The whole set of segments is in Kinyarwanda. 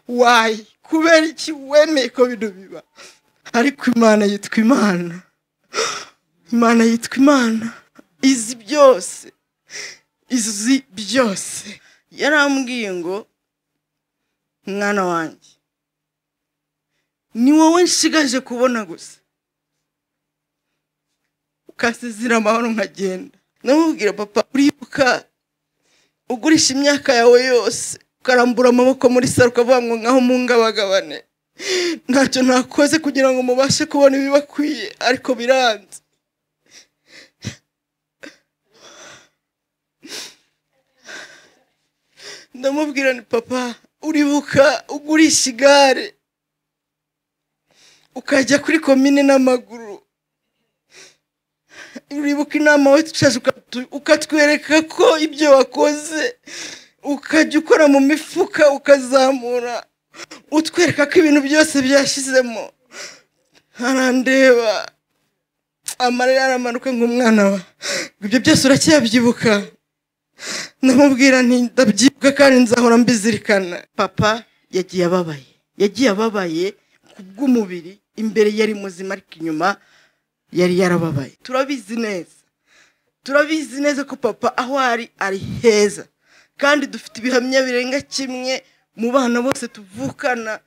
wayi kubera iki wemeye ko bino biba? Ariko Imana yitwa Imana. Imana yitwa Imana izi byose, izi byose. Yarambwiye ngo mwana wanjye ni wowe nshigaje kubona gusa, ukasezera amahoro nkagenda. Namubwira papa, uribuka ugurisha imyaka yawe yose ukarambura amaboko muri saro ukavuga ngo ngaho mungabagabane, ntacyo nakoze kugira ngo mubashe kubona ibibakwiye, ariko biranze. Ndamubwira ni papa, uribuka ugurisha igare ukajya kuri komine n'amaguru, uribuka inama we tucaje ukatwereka ko ibyo wakoze, ukajya ukora mu mifuka ukazamura, utwereka ko ibintu byose byashizemo. Arandeba amarira aramanuka nk'umwana wa, ibyo byose uracyabyibuka? Ndamubwira nti ndabyibuka kandi nzahora mbizirikana. Papa yagiye ababaye kubw'umubiri, imbere yari muzima ariko inyuma yari yarababaye. Turabizi neza ko papa aho ari heza, kandi dufite ibihamya birenga kimwe mu bana bose tuvukana.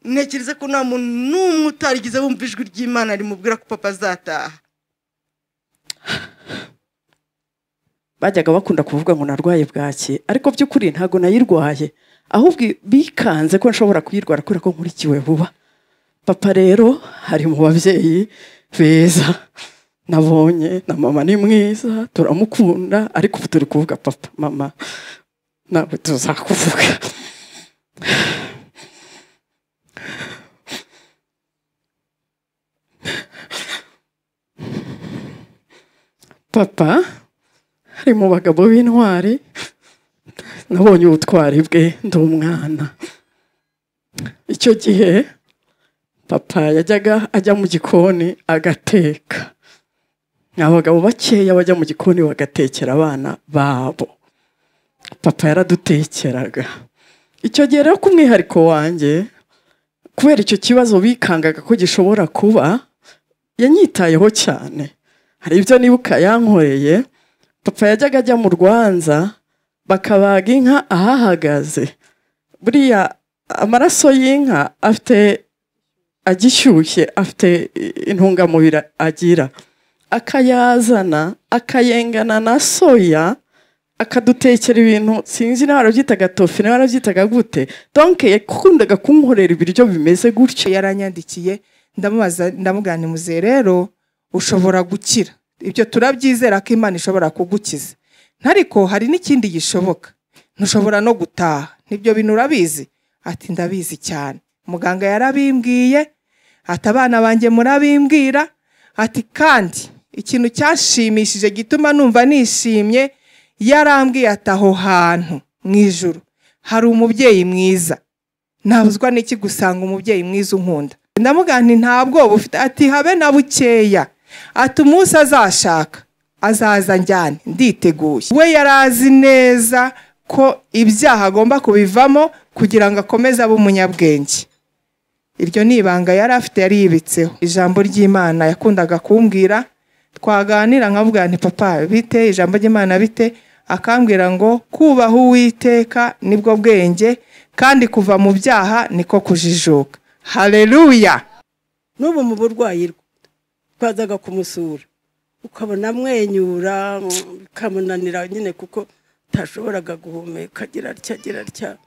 Ntekereza ko nta muntu n'umwe utarigize bumva ijwi ry'Imana rimubwira ko papa azataha. Bajyaga bakunda kuvuga ngo narwaye bwaki, ariko by'ukuri ntago nayirwaye, ahubwo bikanze ko nshobora kuyirwara kubera ko nkurikiwe vuba. Papa rero hari mu babyeyi beza nabonye, na mama ni mwiza turamukunda, ariko ubu turi kuvuga papa mama nawe tuzakuvuga. Papa hari mu bagabo b'intwari, nabonye ubutwari bwe ndi umwana. Icyo gihe papa yajyaga ajya mu gikoni agateka, abagabo bakeya bajya mu gikoni bagatekera abana babo. Papa yaradutekeraga. Icyo gihe rero ku mwihariko wanjye, kubera icyo kibazo bikangaga ko gishobora kuba, yanyitayeho cyane. Hari ibyo nibuka yankoreye. Papa yajyaga ajya mu Rwanza bakabaga inka ahahagaze, buriya amaraso y'inka afite agishyushye, afite intungamubiri agira, akayazana akayengana na soya, akadutekera ibintu sinzi nawe arabyitaga tofi nawe arabyitaga gute. Donc yakundaga kunkorera ibiryo bimeze gutyo. Yaranyandikiye ndamubaza, ndamubwira nti muze rero ushobora gukira, ibyo turabyizera ko Imana ishobora kugukiza, ntariko hari n'ikindi gishoboka, ntushobora no gutaha, nibyo bintu urabizi? Ati ndabizi cyane, muganga yarabimbwiye, ati abana banjye murabimbwira, ati kandi ikintu cyashimishije gituma numva nishimye, yarambwiye ati aho hantu mu ijuru hari umubyeyi mwiza, nabuzwa n'iki gusanga umubyeyi mwiza unkunda. Ndamubwira nti ntabwo ufite, ati habe na bukeya, ati umunsi azashaka azaza njyane nditeguye. We yarazi neza ko ibyaha agomba kubivamo kugira ngo akomeze abe umunyabwenge. Iryo ni ibanga yari afite, yari yibitseho. Ijambo ry'Imana yakundaga kumbwira, twaganira nkavuga nti papa bite ijambo ry'Imana bite, akambwira ngo kubaha Uwiteka nibwo bwenge, kandi kuva mu byaha niko kujijuka. Haleluya. N'ubu mu burwayi twazaga kumusura ukabona amwenyura, bikamunanira nyine kuko tashoboraga guhumeka, agira atya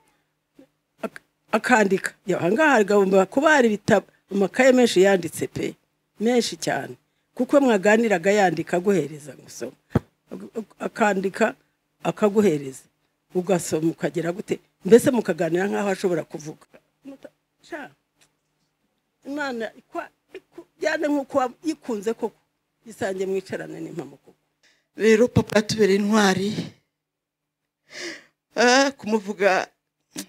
akandika. Ahangaha haragomba kuba hari ibitabo, amakaye menshi yanditse pe, menshi cyane, kuko mwaganiraga yandika aguhereza gusoma, akandika akaguhereza ugasoma ukagera gute, mbese mukaganira nkaho ashobora kuvuga. Imana yane nkuko yikunze koko, isange mwicarane n'impamuko. Rero papa yatubereye intwari, kumuvuga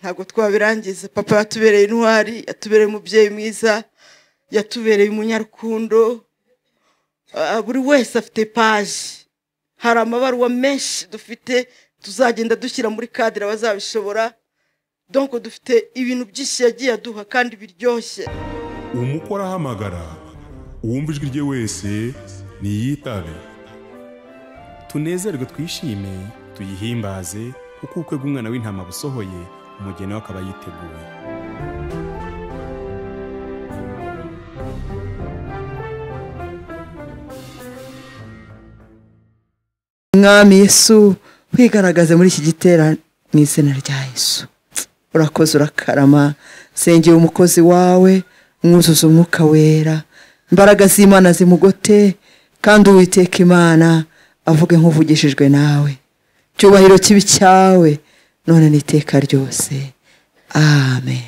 ntabwo twabirangiza. Papa yatubereye intwari, yatubereye umubyeyi mwiza, yatubereye umunyarukundo. Buri wese afite page, hari amabaruwa menshi dufite tuzagenda dushyira muri kadire abazabishobora. donc dufite ibintu byinshi yagiye aduha kandi biryoshye. umukora ahamagara uwumva ijwi rye wese niyitabe. Tunezerwe twishime tuyihimbaze kuko ubukwe bw'umwana w'intama busohoye, umugeni we akaba yiteguye. Mwami Yesu, wigaragaze muri iki giterane mu izina rya Yesu. Urakoze urakarama, sengera umukozi wawe, umwuzuza umwuka wera, imbaraga z'Imana zimugote, kandi Uwiteka Imana avuge nk'uvugishijwe nawe. Cyubahiro kibi cyawe none n'iteka ryose. Amen.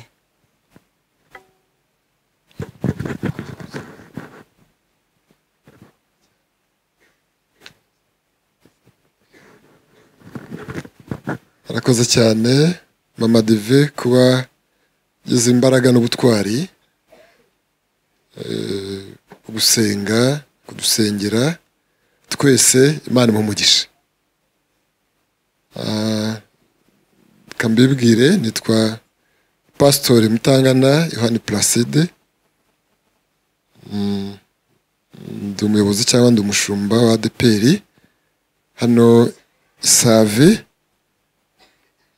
Arakoze cyane Mama Dive kuba yize imbaraga n'ubutwari gusenga, kudusengera twese. Imana imumugishe. Kambibwire nitwa Pastor Mutangana Yohani Placide. Ndi umuyobozi cyangwa ndi umushumba wa ADPR hano Save.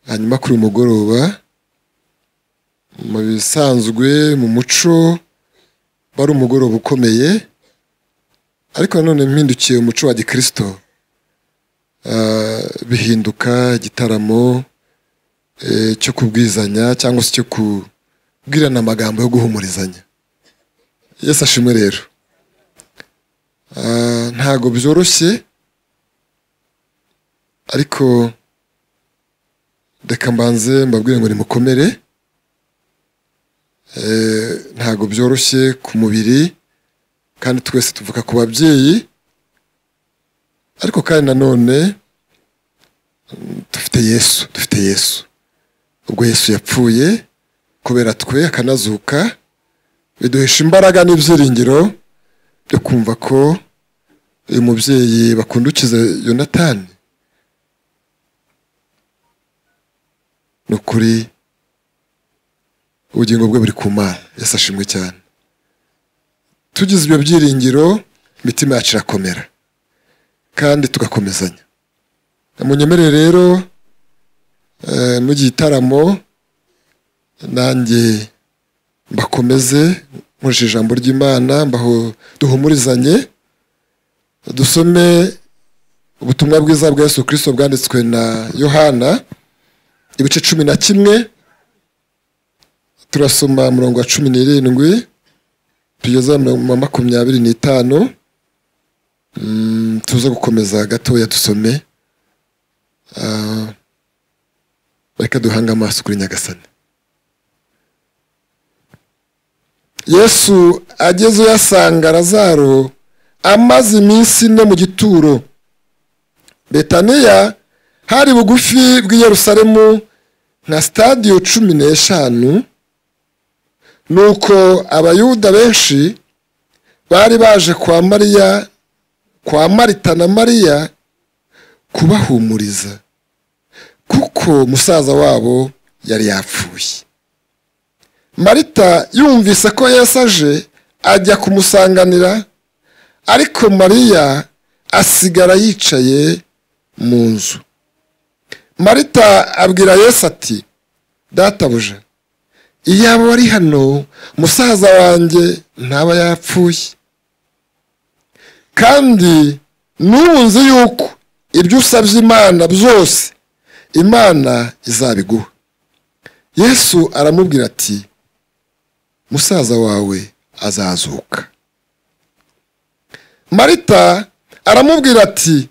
Hanyuma kuri umugoroba mu bisanzwe mu muco bari umugoroba ukomeye, ariko none mpindukiye umuco wa Gikristo, bihinduka igitaramo cyo kubwizanya cyangwa se cyo kubwirana amagambo yo guhumurizanya. Yesu ashimwe rero. Ntago byoroshye, ariko reka mbanze mbabwire ngo nimukomere. Ntago byoroshye ku mubiri, kandi twese tuvuka ku babyeyi, ariko kandi nanone dufite Yesu. Ubwo Yesu yapfuye kubera twe akanazuka, biduhesha imbaraga n'ibyiringiro byo kumva ko uyu mubyeyi bakundukiza Yonatani nukuri ubugingo bwe buri ku Mana. Yesu ashimwe cyane. Tugize ibyo byiringiro, imitima yacu irakomera kandi tugakomezanya. Munyemerere rero mu gitaramo nanjye mbakomeze nkoresheje ijambo ry'Imana, mbaho duhumurizanye, dusome ubutumwa bwiza bwa Yesu Kristo bwanditswe na Yohana ibice 11. Turasoma umurongo wa 17 tugeza mu 25. Tuza gukomeza gatoya dusome. Reka duhanga amaso kuri Nyagasani. Yesu ageze yasanga Lazaro amaze iminsi 4 mu gituro. Betaniya hari bugufi bw'i Yerusalemu nka stadio 15. Nuko abayuda benshi bari baje kwa Marita na Mariya kubahumuriza, kuko musaza wabo yari yapfuye. Marita yumvise ko Yesu aje, ajya kumusanganira, ariko Mariya asigara yicaye mu nzu. Marita abwira Yesu ati, databuja, iyaba wari hano musaza wanjye ntaba yapfuye. Kandi n'ubu nzi yuko ibyo usabye Imana byose Imana izabiguha. Yesu aramubwira ati, musaza wawe azazuka. Marita aramubwira ati,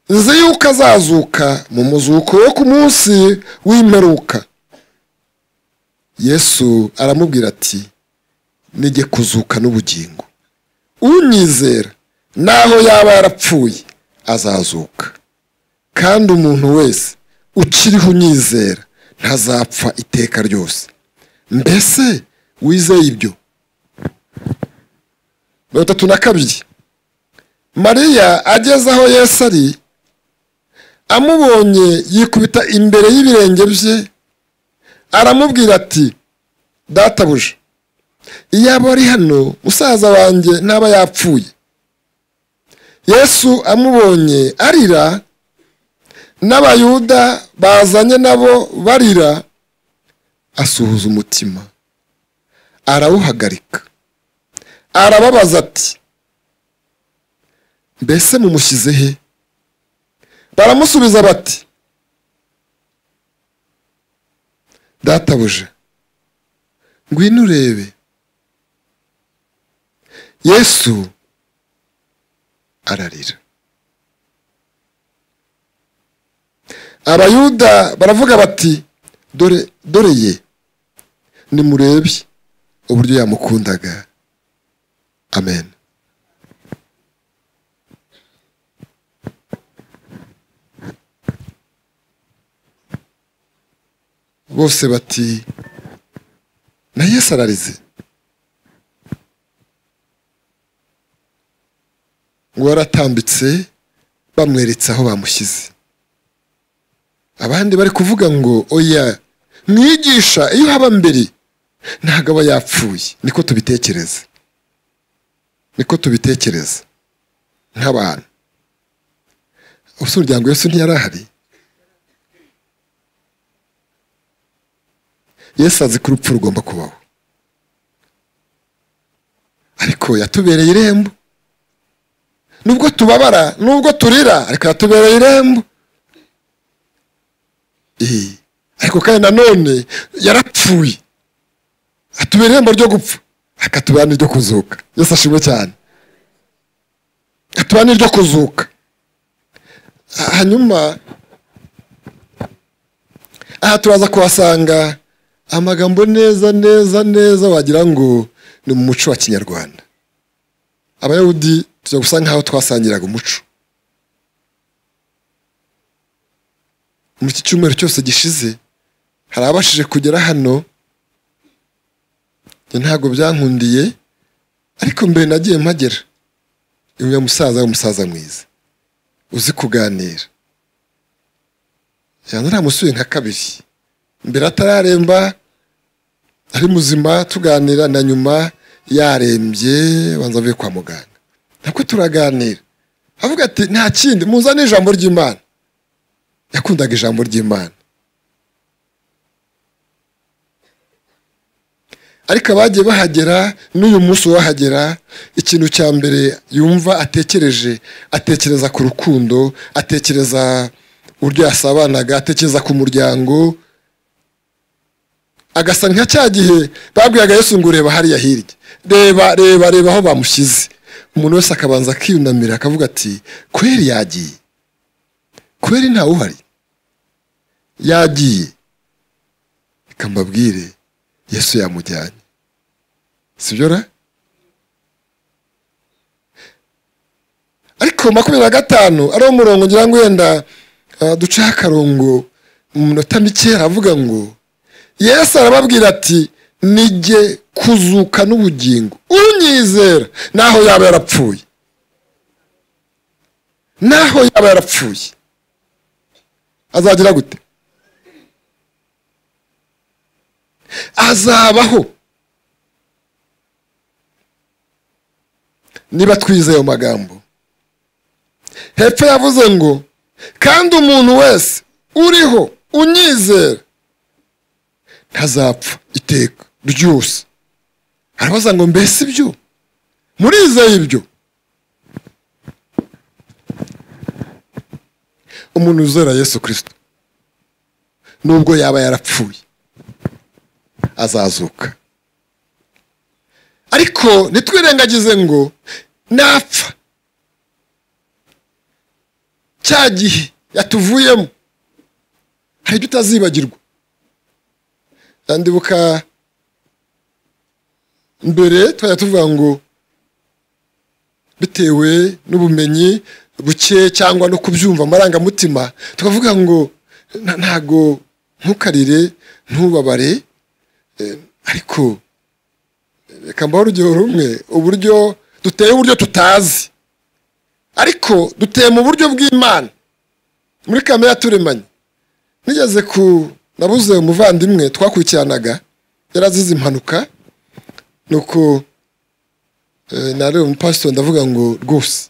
nzi yuko azazuka mu muzuko wo ku munsi w'imperuka. Yesu aramubwira ati, nijye kuzuka n'ubugingo. Unyizera naho yaba yarapfuye azazuka, kandi umuntu wese ukiriho unyizera ntazapfa iteka ryose. Mbese wizeye ibyo? 32. Mariya ageze aho Yesu ari, amubonye yikubita imbere y'ibirenge bye, aramubwira ati databuja iyaba ari hano musaza wanjye ntaba yapfuye. Yesu amubonye arira n'abayuda bazanye nabo barira, asuhuza umutima arawuhagarika, arababaza ati mbese mumushyize he? Baramusubiza bati databuja ngwino urebe. Yesu ararira. Abayuda baravuga bati dore ye, nimurebe uburyo yamukundaga. Amen. Bose bati na Yesu ararize. Ngo yaratambitse bamweretse aho bamushyize. Abandi bari kuvuga ngo oya mwigisha iyo haba mbere ntabwo aba yapfuye. Niko tubitekereza nk'abantu. Umuryango Yesu ntiyarahari. Yesu azi ko urupfu rugomba kubaho, ariko yatubereye irembo. Nubwo tubabara, nubwo turira, ariko yatubereye irembo. Ariko kandi nanone yarapfuye, atubera irembo ryo gupfa, akatubera n'iryo kuzuka. Yesu ashimwe cyane. Atubera n'iryo kuzuka. Hanyuma aha turaza kuhasanga amagambo neza wagira ngo ni mu muco wa Kinyarwanda. Abayahudi tujya gusa nkaho twasangiraga umuco. Muri iki cyumweru cyose gishize hari abashije kugera hano, ntabwo byankundiye, ariko mbere nagiye mpagera. Uyu musaza mwiza uzi kuganira, naramusuye nka kabiri. Mbere atararemba ari muzima tuganira, na nyuma yarembye banza avuye kwa muganga. Nako turaganira, avuga ati nta kindi muzane ijambo ry'Imana. Yakundaga ijambo ry'Imana. Ariko abagiye bahagera n'uyu munsi wahagera, ikintu cya mbere yumva atekereza ku rukundo, atekereza uburyo yasabanaga, atekereza ku muryango. Agasa nka cya gihe babwiraga Yesu ngo reba hariya hirya, reba aho bamushyize. Umuntu wese akabanza akiyunamira akavuga ati kweri yagiye, kweri ntawe uhari, yagiye. Reka mbabwire Yesu yamujyanye, sibyo ra? Ariko 25 ari umurongo ngira ngo yenda duca akarongo mu minota mike, aravuga ngo Yesu arababwira ati nijye kuzuka n'ubugingo, unyizera naho yaba yarapfuye, azagira gute? Azabaho. Niba twizeye ayo magambo, hepfo yavuze ngo kandi umuntu wese uriho unyizera ntazapfa iteka ryose. Arabaza ngo mbese ibyo murizeye ibyo? Umuntu uzera Yesu Kristo nubwo yaba yarapfuye azazuka. Ariko nitwirengagize ngo napfa cya gihe yatuvuyemo hari ibyo utazibagirwa. Ndibuka mbere twajya tuvuga ngo bitewe n'ubumenyi buke cyangwa no kubyumva amarangamutima, tukavuga ngo ntago ntukarire ntubabare. Ariko reka mbaho urugero rumwe, uburyo duteye, uburyo tutazi, ariko duteye mu buryo bw'Imana muri kamere yaturemanye. nabuze umuvandimwe twakurikiranaga yarazize impanuka nuko nari umupasitori ndavuga ngo rwose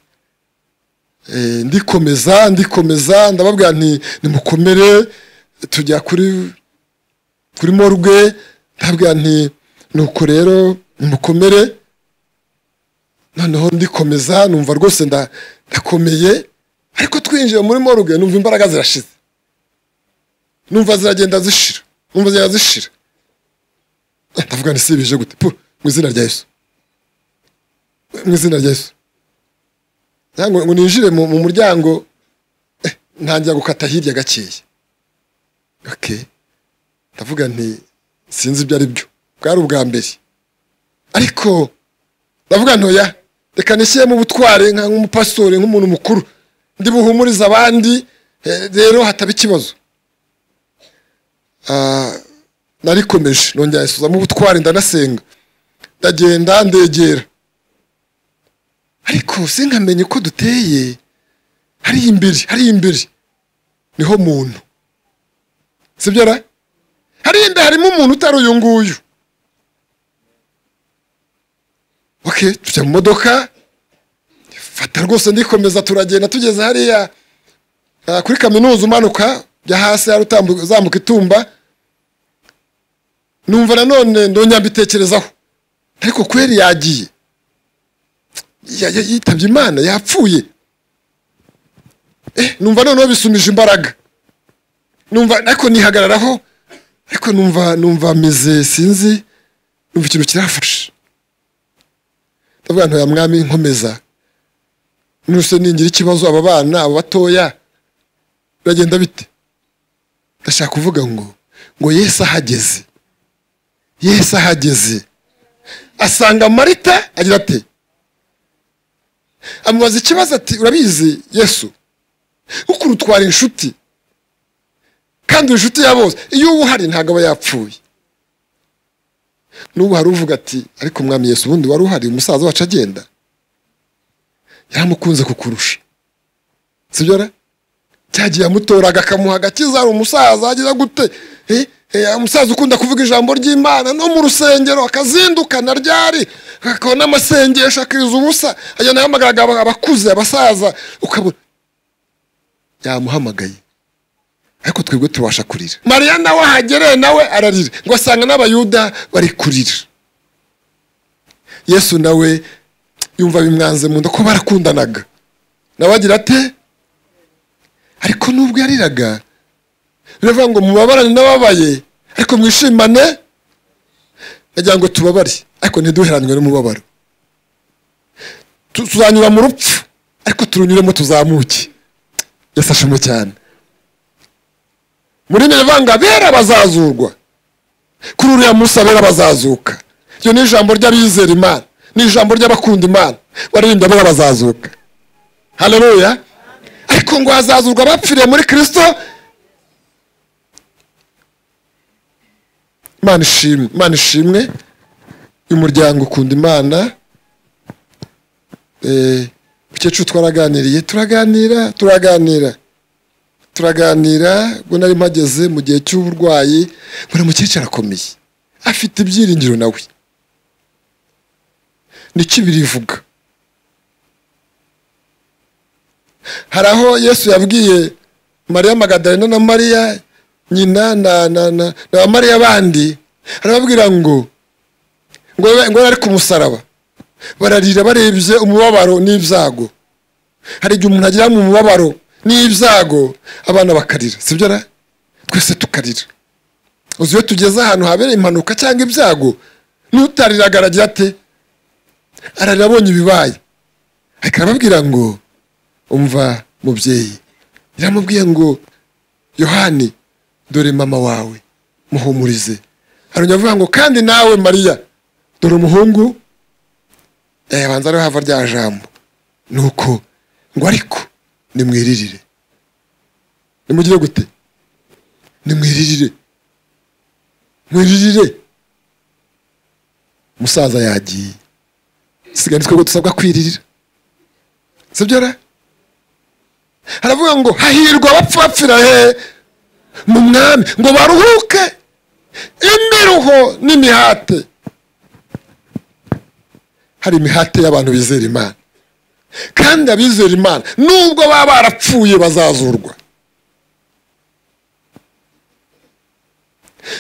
ndikomeza ndababwira nti nimukomere tujya kuri morgue ndababwira nti nuko rero nimukomere noneho ndikomeza numva rwose ndakomeye ariko twinjiye muri morgue numva imbaraga zirashize numva ziragenda zishira ndavuga nti sibije gute mu izina rya Yesu ngo ninjire mu muryango ntangira gukata hirya gakeya ndavuga nti sinzi ibyo ari byo bwari ubwa mbere ariko ndavuga ntoya reka nishyiremo ubutware nk'umupastori nk'umuntu mukuru ndi buhumuriza abandi rero hataba ikibazo narikomeje nongera isuzamo ubutware ndanasenga ndagenda ndegera ariko sinkamenye uko duteye hari imbere niho muntu sibyo ra hari imbere harimo umuntu utari uyu nguyu tujya mu modoka fata rwose ndikomeza turagenda tugeze hariya kuri kaminuza umanuka jya hasi hari uzamuka itumba numva nanone ndongera mbitekerezaho ariko kweri yagiye yitabye Imana yapfuye numva noneho bisumije imbaraga numva ariko nihagararaho ariko numva meze sinzi numva ikintu kirafashe ndavuga ntoya mwami nkomeza nuse ningira ikibazo aba bana aba batoya biragenda bite ndashaka kuvuga ngo Yesu ahageze asanga Marita agira ati amubaza ikibazo ati urabizi Yesu ukuntu utwara inshuti kandi inshuti ya bose iyo uba uhari ntabwo aba yapfuye n'ubu hari uvuga ati ariko mwami Yesu ubundi wari uhari umusaza wacu agenda yaramukunze kukurusha sibyo ra cyagiye amutoraga akamuha agakiza ari umusaza agira gute umusaza ukunda kuvuga ijambo ry'Imana no mu rusengero akazindukana ryari akabona amasengesho akiriza ubusa agenda yahamagaraga abakuze abasaza ukabona yamuhamagaye ariko twebwe tubasha kurira Mariya nawe ahagereye nawe ararira ngo asanga n'abayuda bari kurira Yesu nawe yumva bimwanze mu nda ko barakundanaga nawe agira ate ariko nubwo yariraga biravuga ngo mubabarane n'ababaye ariko mwishimane nagira ngo tubabare ariko ntiduheranwe n'umubabaro tuzanyura mu rupfu ariko turunyuremo tuzamuke Yesu ashimwe cyane muri Nirvanga bera bazazurwa kuri uriya munsi abera bazazuka iyo ni ijambo ry'abizera Imana ni ijambo ry'abakunda Imana baririmba bera bazazuka haleluya ariko ngo hazazurwa bapfiriye muri Kristo Imana ishimwe umuryango ukunda Imana bukecuru twaraganiriye turaganira ubwo nari mpageze mu gihe cy'uburwayi mbona umukecuru akomeye afite ibyiringiro nawe nicyo birivuga hari aho Yesu yabwiye Mariya Magadalena na Mariya nyina na Mariya bandi arababwira ngo bari ku musaraba bararira barebye umubabaro n'ibyago hari igihe umuntu agira mu mubabaro n'ibyago abana bakarira sibyo ra twese tukarira uziwe tugeze ahantu habereye impanuka cyangwa ibyago n'utariraga aragira ate ararira abonye ibibaye arababwira ngo umva mubyeyi yaramubwiye ngo Yohani dore mama wawe muhumurize arongera avuga ngo kandi nawe Mariya dore umuhungu banza ariho hava rya jambo nuko ngo ariko nimwiririre nimugire gute nimwiririre umusaza yagiye sigaye twebwe dusabwa kwiririra sibyo ra haravuga ngo hahirwa abapfa bapfira he mu mwami ngo baruhuke imiruho n'imihate. Hari imihate y'abantu bizera Imana, kandi abizera Imana nubwo baba barapfuye bazazurwa.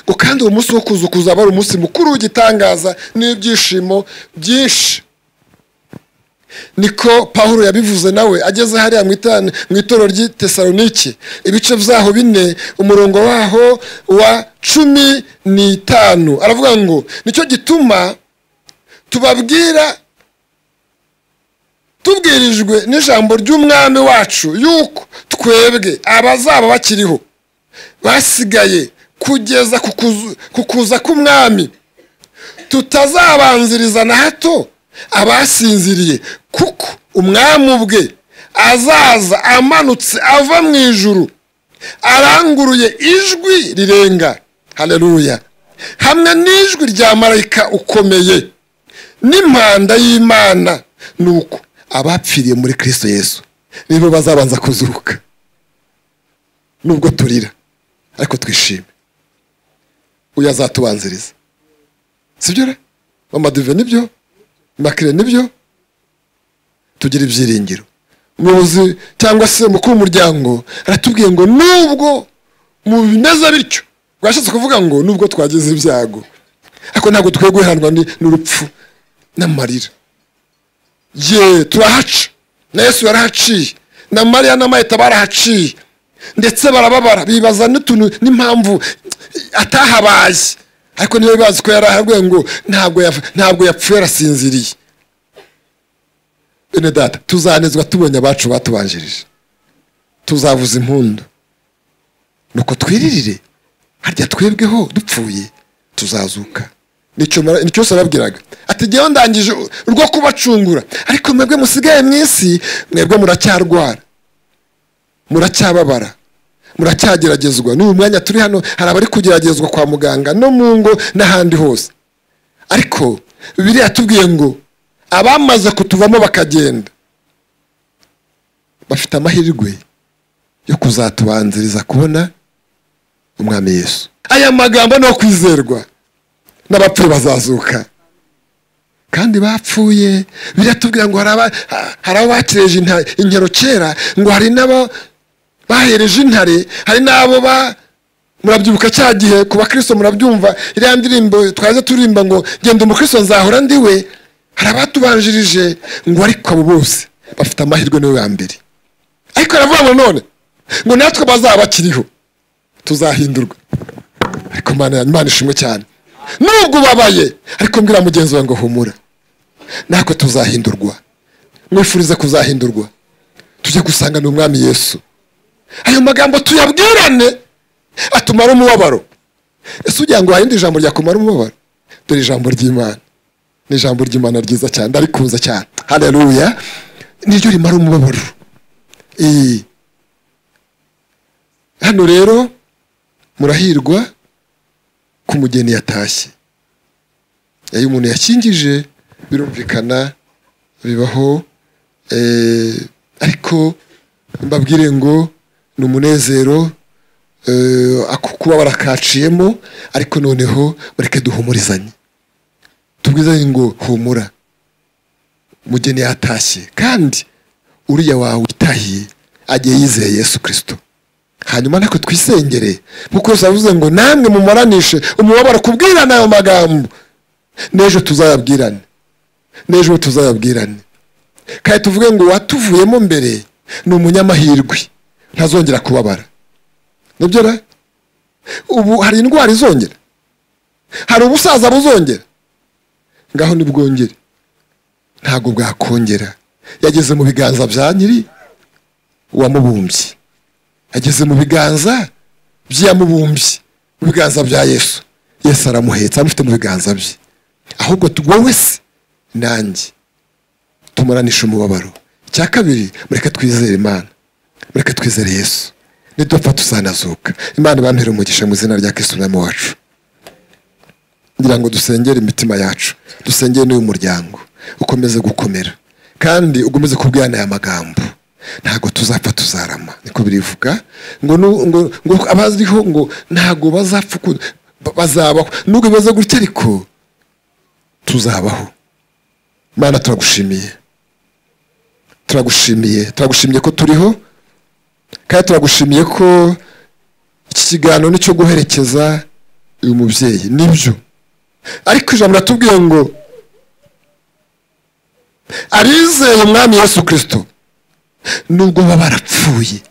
ngo kandi uwo munsi wo kuza kuzaba ari umunsi mukuru w'igitangaza n'ibyishimo byinshi. Niko Pawulo yabivuze nawe ageze hariya mu itorero ry'i Tesalonike, ibice byaho 4 umurongo waho wa 15 aravuga ngo nicyo gituma tubabwira tubwirijwe n'ijambo ry'umwami wacu yuko twebwe abazaba bakiriho basigaye kugeza ku kuza k'umwami tutazabanziriza na hato abasinziriye, kuko umwami ubwe azaza amanutse ava mu ijuru aranguruye ijwi rirenga, haleluya, hamwe n'ijwi rya marayika ukomeye n'impanda y'Imana, nuko abapfiriye muri Kristo Yesu nibo bazabanza kuzuka. Nubwo turira ariko twishime, uyu azatubanziriza, sibyo re? Mama Dive nibyo, Makire nibyo, tugira ibyiringiro. Umuyobozi cyangwa se mukuru w'umuryango aratubwiye ngo nubwo mu bimeze bityo, bwashatse kuvuga ngo nubwo twagize ibyago ariko ntabwo tukwiye guhanwa n'urupfu n'amarira. Ye turahaca, na Yesu yarahaciye, na Mariya na Marita barahaciye, ndetse barababara bibaza n'utuntu n'impamvu atahabaye, ariko niyo bibaza ko yarahabwe ngo ntabwo yapfuye arasinziriye. Bene data, tuzanezwa tubonye abacu batubanjirije, tuzavuza impundu, nuko twiririre harya twebweho dupfuye tuzazuka. Nicyo sarabwiraga ati jyewe ndangije urwo kubacungura, ariko mwebwe musigaye mu isi, mwebwe muracyarwara, muracyababara, muracyageragezwa. N'uyu mwanya turi hano hari abari kugeragezwa kwa muganga no mu ngo n'ahandi hose, ariko Bibiliya yatubwiye ngo abamaze kutuvamo bakagenda bafite amahirwe yo kuzatubanziriza kubona umwami Yesu. Aya magambo no kwizerwa, n'abapfuye bazazuka, kandi bapfuye biratubwira ngo hari abo bakireje inkero kera, ngo hari n'abo bahereje intare, hari n'abo murabyibuka cya gihe ku bakristo murabyumva iriya ndirimbo twaze turimba ngo genda umukristo nzahora ndiwe. Hari abatubanjirije ngo ariko abo bose bafite amahirwe niwe ya mbere, ariko aravuga ngo none ngo natwe bazaba bakiriho tuzahindurwa. Ariko Imana ishimwe cyane, nubwo ubabaye ariko mbwira mugenzi wawe ngo humura, natwe tuzahindurwa. Mwifuriza kuzahindurwa, tujye gusanga n'umwami Yesu. Ayo magambo tuyabwirane atumara umubabaro. Ese ugira ngo harindi ijambo ryakumara umubabaro? Dore ijambo ry'Imana, ni ijambo ry'Imana ryiza cyane, ndarikunze cyane, haleluya, niryo rimara umubabaro. Hano rero murahirwa ku mugeni yatashye. Iyo umuntu yashyingije birumvikana bibaho, ariko mbabwire ngo ni umunezero kuba barakaciyemo, ariko noneho bareke duhumurizanye, tubwizanye ngo humura, umugeni yatashye, kandi uriya wawe utahiye agiye yizeye Yesu Kristo. Hanyuma nako twisengere, nkuko Yesu avuze ngo namwe mumaranishe umubabaro kubwirana ayo magambo, n'ejo tuzayabwirane, n'ejo tuzayabwirane, kandi tuvuge ngo watuvuyemo mbere ni umunyamahirwe, ntazongera kubabara. Nibyo ra? Ubu hari indwara izongera, hari ubusaza buzongera, ngaho nibwongere, ntago bwakongera. Yageze mu biganza bya nyiri wamubumbye, yageze mu biganza by'yamubumbye, mu biganza bya Yesu. Yesu aramuhetse, amufite mu biganza bye. Ahubwo wowe se nanjye tumuranisha umubabaro. Icya kabiri, mureke twizere Imana, mureke twizere Yesu, nidupfa tuzanazuka. Imana ibampere umugisha mu izina rya Kristo umwami wacu. Ngira ngo dusengere imitima yacu, dusengere n'uyu muryango ukomeze gukomera, kandi ugomeze kubwirana aya magambo, ntabwo tuzapfa tuzarama, niko birivuga ngo abaziriho ngo ntabwo bazapfa bazabaho, nubwo bibaza gutya ariko tuzabaho. Mana turagushimiye ko turiho, kandi turagushimiye ko iki kiganiro nicyo guherekeza uyu mubyeyi. Nibyo, ariko ijambo ratubwiye ngo arizeye umwami Yesu Kristo nubwo baba barapfuye,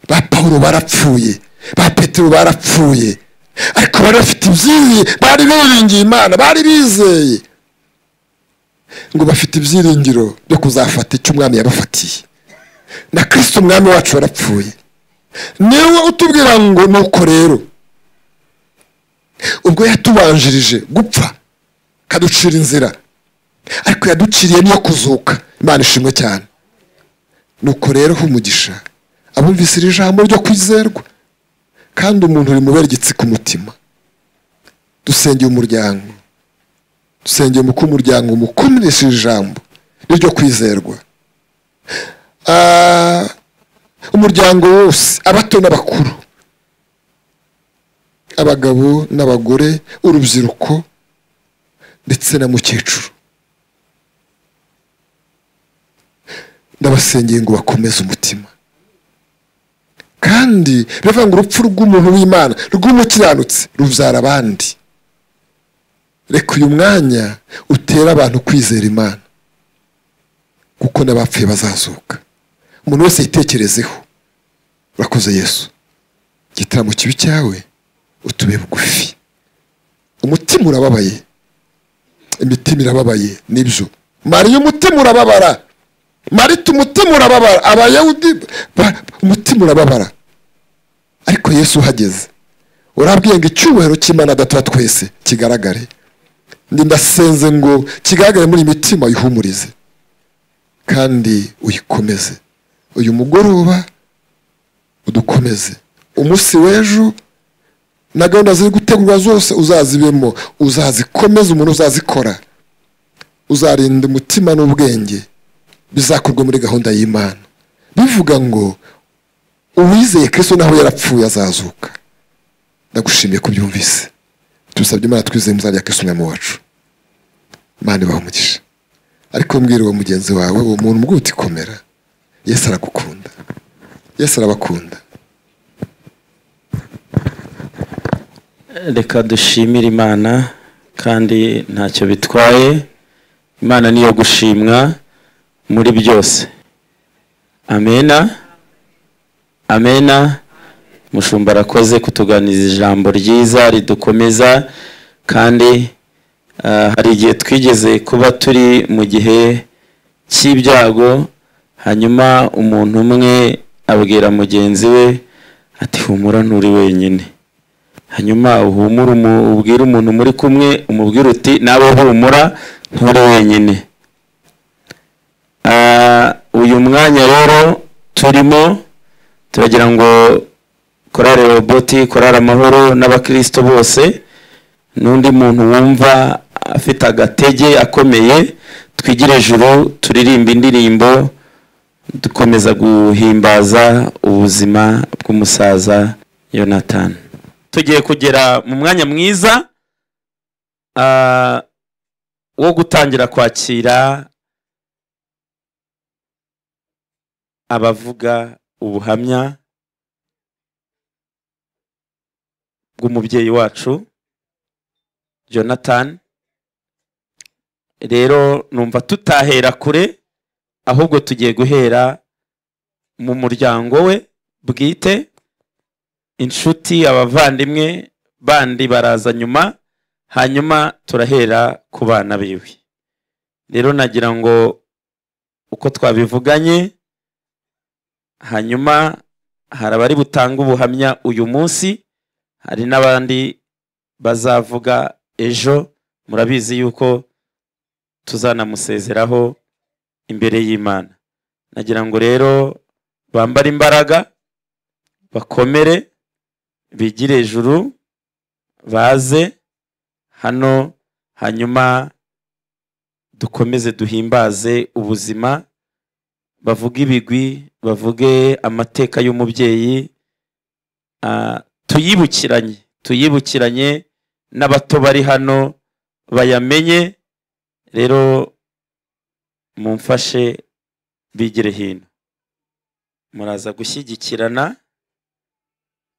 ba Pawulo barapfuye, ba Petero barapfuye, ariko bari bafite bari biringiye Imana, bari bizeye ngo bafite ibyiringiro byo kuzafata icyo umwami yabafatiye. Na Kristo umwami wacu warapfuye, niwe utubwira ngo nuko rero ubwo yatubanjirije gupfa kaducira inzira, ariko yaduciriye niyo kuzuka. Imana ishimwe cyane. Nuko rero humugisha abumvise iri jambo ryo kwizerwa, kandi umuntu uri mubera igitsika umutima. Dusengeye umuryango, dusengeye umuryango umukomeresha ijambo ryo kwizerwa, umuryango wose, abato n'abakuru, abagabo n'abagore, urubyiruko ndetse na mukecuru. Ndabasengeye ngo bakomeze umutima, kandi biravuga ngo urupfu rw'umuntu w'Imana rw'umukiranutsi rubyara abandi. Reka uyu mwanya utera abantu kwizera Imana, kuko n'abapfuye bazazuka. Umuntu wese yitekerezeho. Urakoze Yesu, igitaramo kibi cyawe utube bugufi. Umutima urababaye, imitima irababaye. Nibyo, Mariya umutima urababara, Marita umutima urababara, Abayahudi umutima urababara, ariko Yesu uhageze urabwiye ngo icyubahiro cy'Imana Data twese kigaragare. Ndasenze ngo kigaragare muri imitima, uyihumurize kandi uyikomeze. Uyu mugoroba udukomeze, umunsi w'ejo na gahunda ziri gutegurwa zose uzazibemo, uzazikomeza, umuntu uzazikora, uzarinda umutima n'ubwenge bizakorwa muri gahunda y'Imana. Bivuga ngo uwizeye Kristo naho yarapfuye azazuka. Ndagushimiye ko byumvise. Tubisabye Imana twizeye mu izina rya Kristo umwami wacu. Imana ibahe umugisha. Ariko mbwira uwo mugenzi wawe, uwo muntu mbwira uti komera, Yesu aragukunda, Yesu arabakunda. Reka dushimire Imana, kandi ntacyo bitwaye. Imana niyo gushimwa muri byose. Amena, amena. Mushumba arakoze kutuganiza ijambo ryiza ridukomeza, kandi hari igihe twigeze kuba turi mu gihe cy'ibyago, hanyuma umuntu umwe abwira mugenzi we ati humura nturi wenyine. Hanyuma ubwira umuntu muri kumwe, umubwira uti nawe humura nturi wenyine. Uyu mwanya rero turimo turagira ngo korale Roboti, korale Amahoro n'abakristo bose n'undi muntu wumva afite agatege akomeye, twigire ijuru turirimba indirimbo dukomeza guhimbaza ubuzima bw'umusaza Yonatani. Tugiye kugera mu mwanya mwiza wo gutangira kwakira abavuga ubuhamya bw'umubyeyi wacu Jonathan. Rero numva tutahera kure, ahubwo tugiye guhera mu muryango we bwite, inshuti, abavandimwe bandi baraza nyuma, hanyuma turahera ku bana biwe. Rero nagira ngo uko twabivuganye, hanyuma hari abari butanga ubuhamya uyu munsi, hari n'abandi bazavuga ejo. Murabizi yuko tuzanamusezeraho imbere y'Imana. Nagira ngo rero bambare imbaraga, bakomere, bigire ejuru, baze hano, hanyuma dukomeze duhimbaze ubuzima bavuge ibigwi, bavuge amateka y'umubyeyi, tuyibukiranye n'abato bari hano bayamenye. Rero mumfashe bigire hino, muraza gushyigikirana,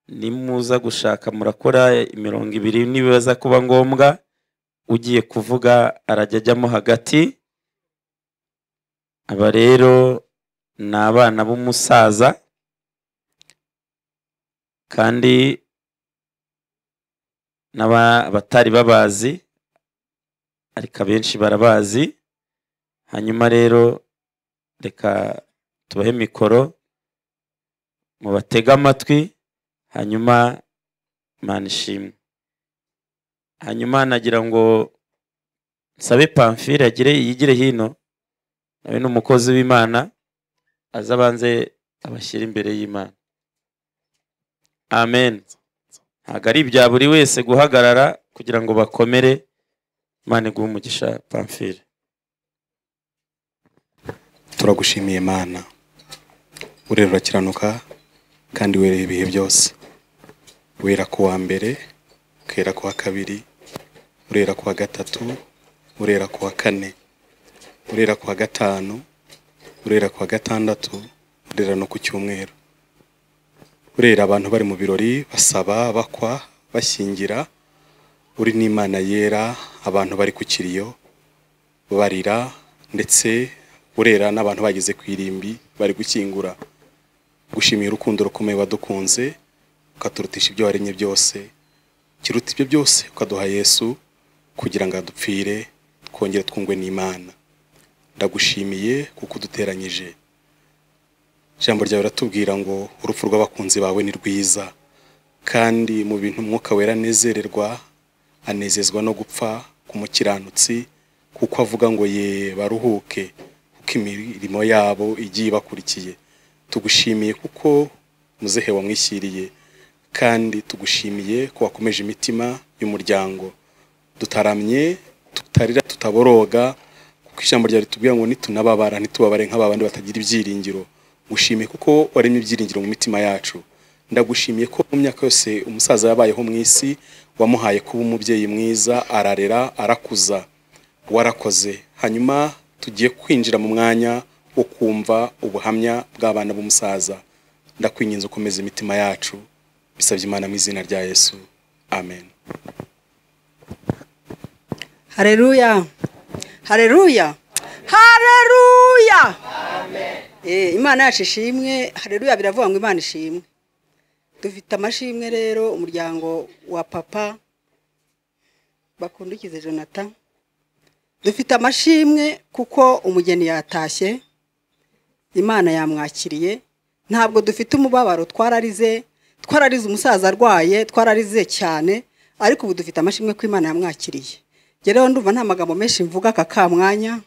nimuza gushaka murakora 200 nibibaza kuba ngombwa, ugiye kuvuga arajya ajyamo hagati. Aba rero ni abana b'umusaza kandi n'abatari babazi ariko abenshi barabazi. Hanyuma rero reka tubahe mikoro mubatega amatwi, hanyuma Imana ishimwe. Hanyuma nagira ngo nsabe Pamphile yigire hino, nawe n'umukozi w'Imana, azabanze abashyira imbere y'Imana. Amen. Ntabwo ari ibya buri wese guhagarara kugira ngo bakomere. Imana iguhe umugisha Pamphile. Turagushimiye Mana, urera urakiranuka kandi wereye ibihe byose. Wera ku wa mbere, ukera ku wa kabiri, urera ku wa gatatu, urera ku wa kane, urera ku wa gatanu, urera ku wa gatandatu, urera no ku cyumweru. Urera abantu bari mu birori, basaba, bakwa, bashyingira. Uri n'Imana yera, abantu bari ku kiriyo barira, ndetse urera n'abantu bageze ku irimbi bari gukingura. Gushimira urukundo rukomeye wadukunze, ukaturutisha ibyo waremye byose, kiruta ibyo byose ukaduha Yesu kugira ngo adupfire twongere twungwe n'Imana. Ndagushimiye kuko uduteranyije. Ijambo ryawe ratubwira ngo urupfu rw'abakunzi bawe ni rwiza, kandi mu bintu Umwuka Wera anezererwa, anezezwa no gupfa k'umukiranutsi, kuko avuga ngo ye baruhuke kuko imirimo yabo igiye bakurikiye. Tugushimiye kuko muzehe wamwishyiriye, kandi tugushimiye ko wakomeje imitima y'umuryango. Dutaramye, tutarira, tutaboroga, kuko ijambo ryawe ritubwira ngo nitunababara ntitubabare nk'abandi batagira ibyiringiro. Gushimiye kuko waremye ibyiringiro mu mitima yacu. Ndagushimiye ko mu myaka yose umusaza yabayeho mu isi wamuhaye kuba umubyeyi mwiza, ararera, arakuza. Warakoze. Hanyuma tugiye kwinjira mu mwanya wo kumva ubuhamya bw'abana b'umusaza. Ndakwinginze ukomeze imitima yacu, bisabye Imana mu izina rya Yesu. Amen. Haleluya. Haleluya. Haleluya. Amen. Imana yacu ishimwe. Haleluya, biravuga ngo Imana ishimwe. Dufite amashimwe rero umuryango wa papa Bakundukize Jonathan. Dufite amashimwe kuko umugeni yatashye, Imana yamwakiriye. Ntabwo dufite umubabaro, twararize umusaza arwaye, twararize cyane, ariko ubu dufite amashimwe ko Imana yamwakiriye. Rero ndumva nta magambo menshi mvuga aka mwanya,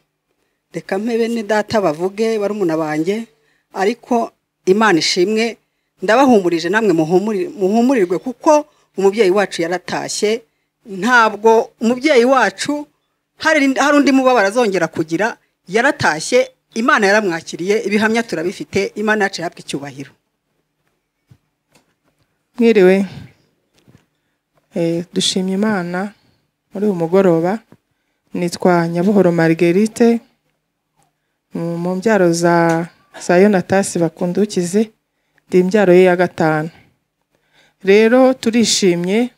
reka mpe bene data bavuge barumuna banjye, ariko Imana ishimwe. Ndabahumurije namwe muhumurirwe kuko umubyeyi wacu yaratashye. Ntabwo umubyeyi wacu hari undi mubabaro azongera kugira, yaratashye, Imana yaramwakiriye, ibihamya turabifite. Imana yacu yahabwa icyubahiro. Mwiriwe. Dushimye Imana muri uyu mugoroba. Nitwa Nyabuhoro Marguerite, mu mbyaro za Yonatasi Bakundukize, ndi imbyaro ye ya gatanu. Rero turishimye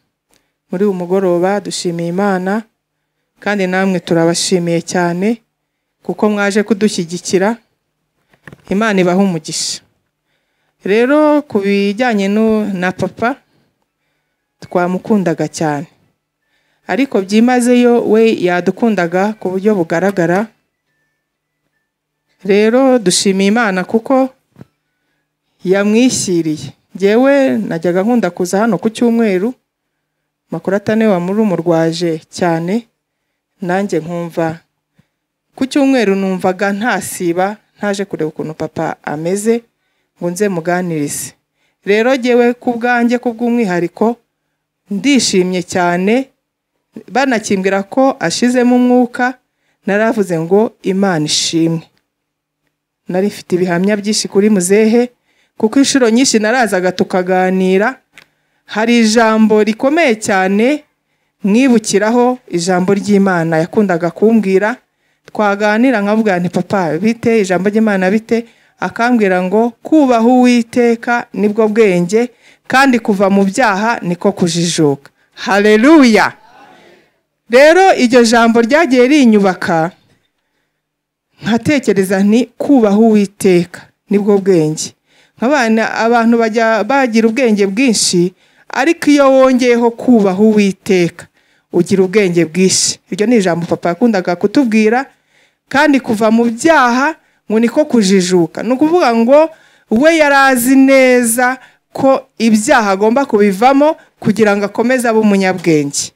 muri uyu mugoroba, dushimiye Imana, kandi namwe turabashimiye cyane kuko mwaje kudushyigikira. Imana ibaha umugisha. Rero ku bijyanye na papa, twamukundaga cyane, ariko byimazeyo we yadukundaga ku buryo bugaragara. Rero dushimiye Imana kuko yamwishyiriye. Njyewe najyaga nkunda kuza hano ku cyumweru, Makurata niwe wamurumurwaje cyane, nanjye nkumva ku cyumweru numvaga ntasiba ntaje kureba ukuntu papa ameze ngo nze muganirize. Rero njyewe ku bwanjye kubw'umwihariko ndishimye cyane, banakimbwira ko ashizemo umwuka, naravuze ngo Imana ishimwe. nari mfite ibihamya byinshi kuri muzehe kuko inshuro nyinshi narazaga tukaganira. Hari ijambo rikomeye cyane mwibukiraho, ijambo ry'Imana yakundaga kumbwira. Twaganira nkavuga nti papa bite ijambo ry'Imana bite, akambwira ngo kubaha Uwiteka nibwo bwenge kandi kuva mu byaha niko kujijuka. Haleluya. Rero iryo jambo ryagiye rinyubaka, nkatekereza nti kubaha Uwiteka nibwo bwenge. Abantu bajya bagira ubwenge bwinshi, ariko iyo wongeyeho kubaha Uwiteka ugira ubwenge bwinshi. Iryo ni ijambo papa yakundaga kutubwira. Kandi kuva mu byaha ngo niko kujijuka, ni ukuvuga ngo we yarazi neza ko ibyaha agomba kubivamo kugira ngo akomeze abe umunyabwenge.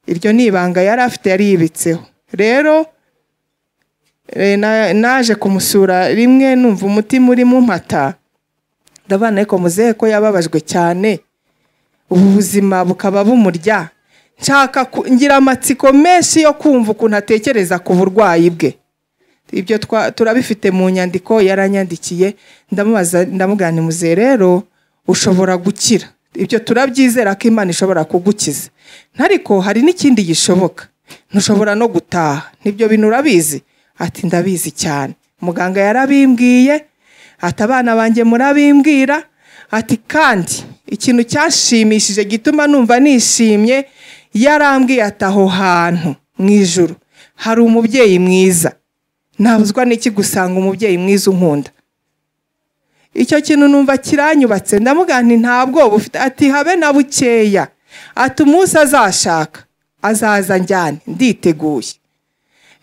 Iryo ni ibanga yari afite, yari yibitseho. Rero naje kumusura rimwe numva umutima uri mu mpata, ndabana ariko muzehe ko yababajwe cyane, ubu buzima bukaba bumurya. Nshaka ngira amatsiko menshi yo kumva ukuntu atekereza ku burwayi bwe. Ibyo turabifite mu nyandiko yaranyandikiye. Ndamubaza ndamubwira nti muzehe rero ushobora gukira. Ibyo turabyizera ko Imana ishobora kugukiza. Ariko hari n'ikindi gishoboka, ntushobora no gutaha. Nibyo bintu urabizi? Ati ndabizi cyane, muganga yarabimbwiye, ati abana banjye murabimbwira, ati kandi ikintu cyashimishije gituma numva nishimye, yarambwiye ati aho hantu mu ijuru hari umubyeyi mwiza. Nabuzwa n'iki gusanga umubyeyi mwiza unkunda? Icyo kintu numva kiranyubatse. Ndamubwira nti ntabwo bufite. Ati habe na bukeya, ati umunsi azashaka azaza njyane, nditeguye.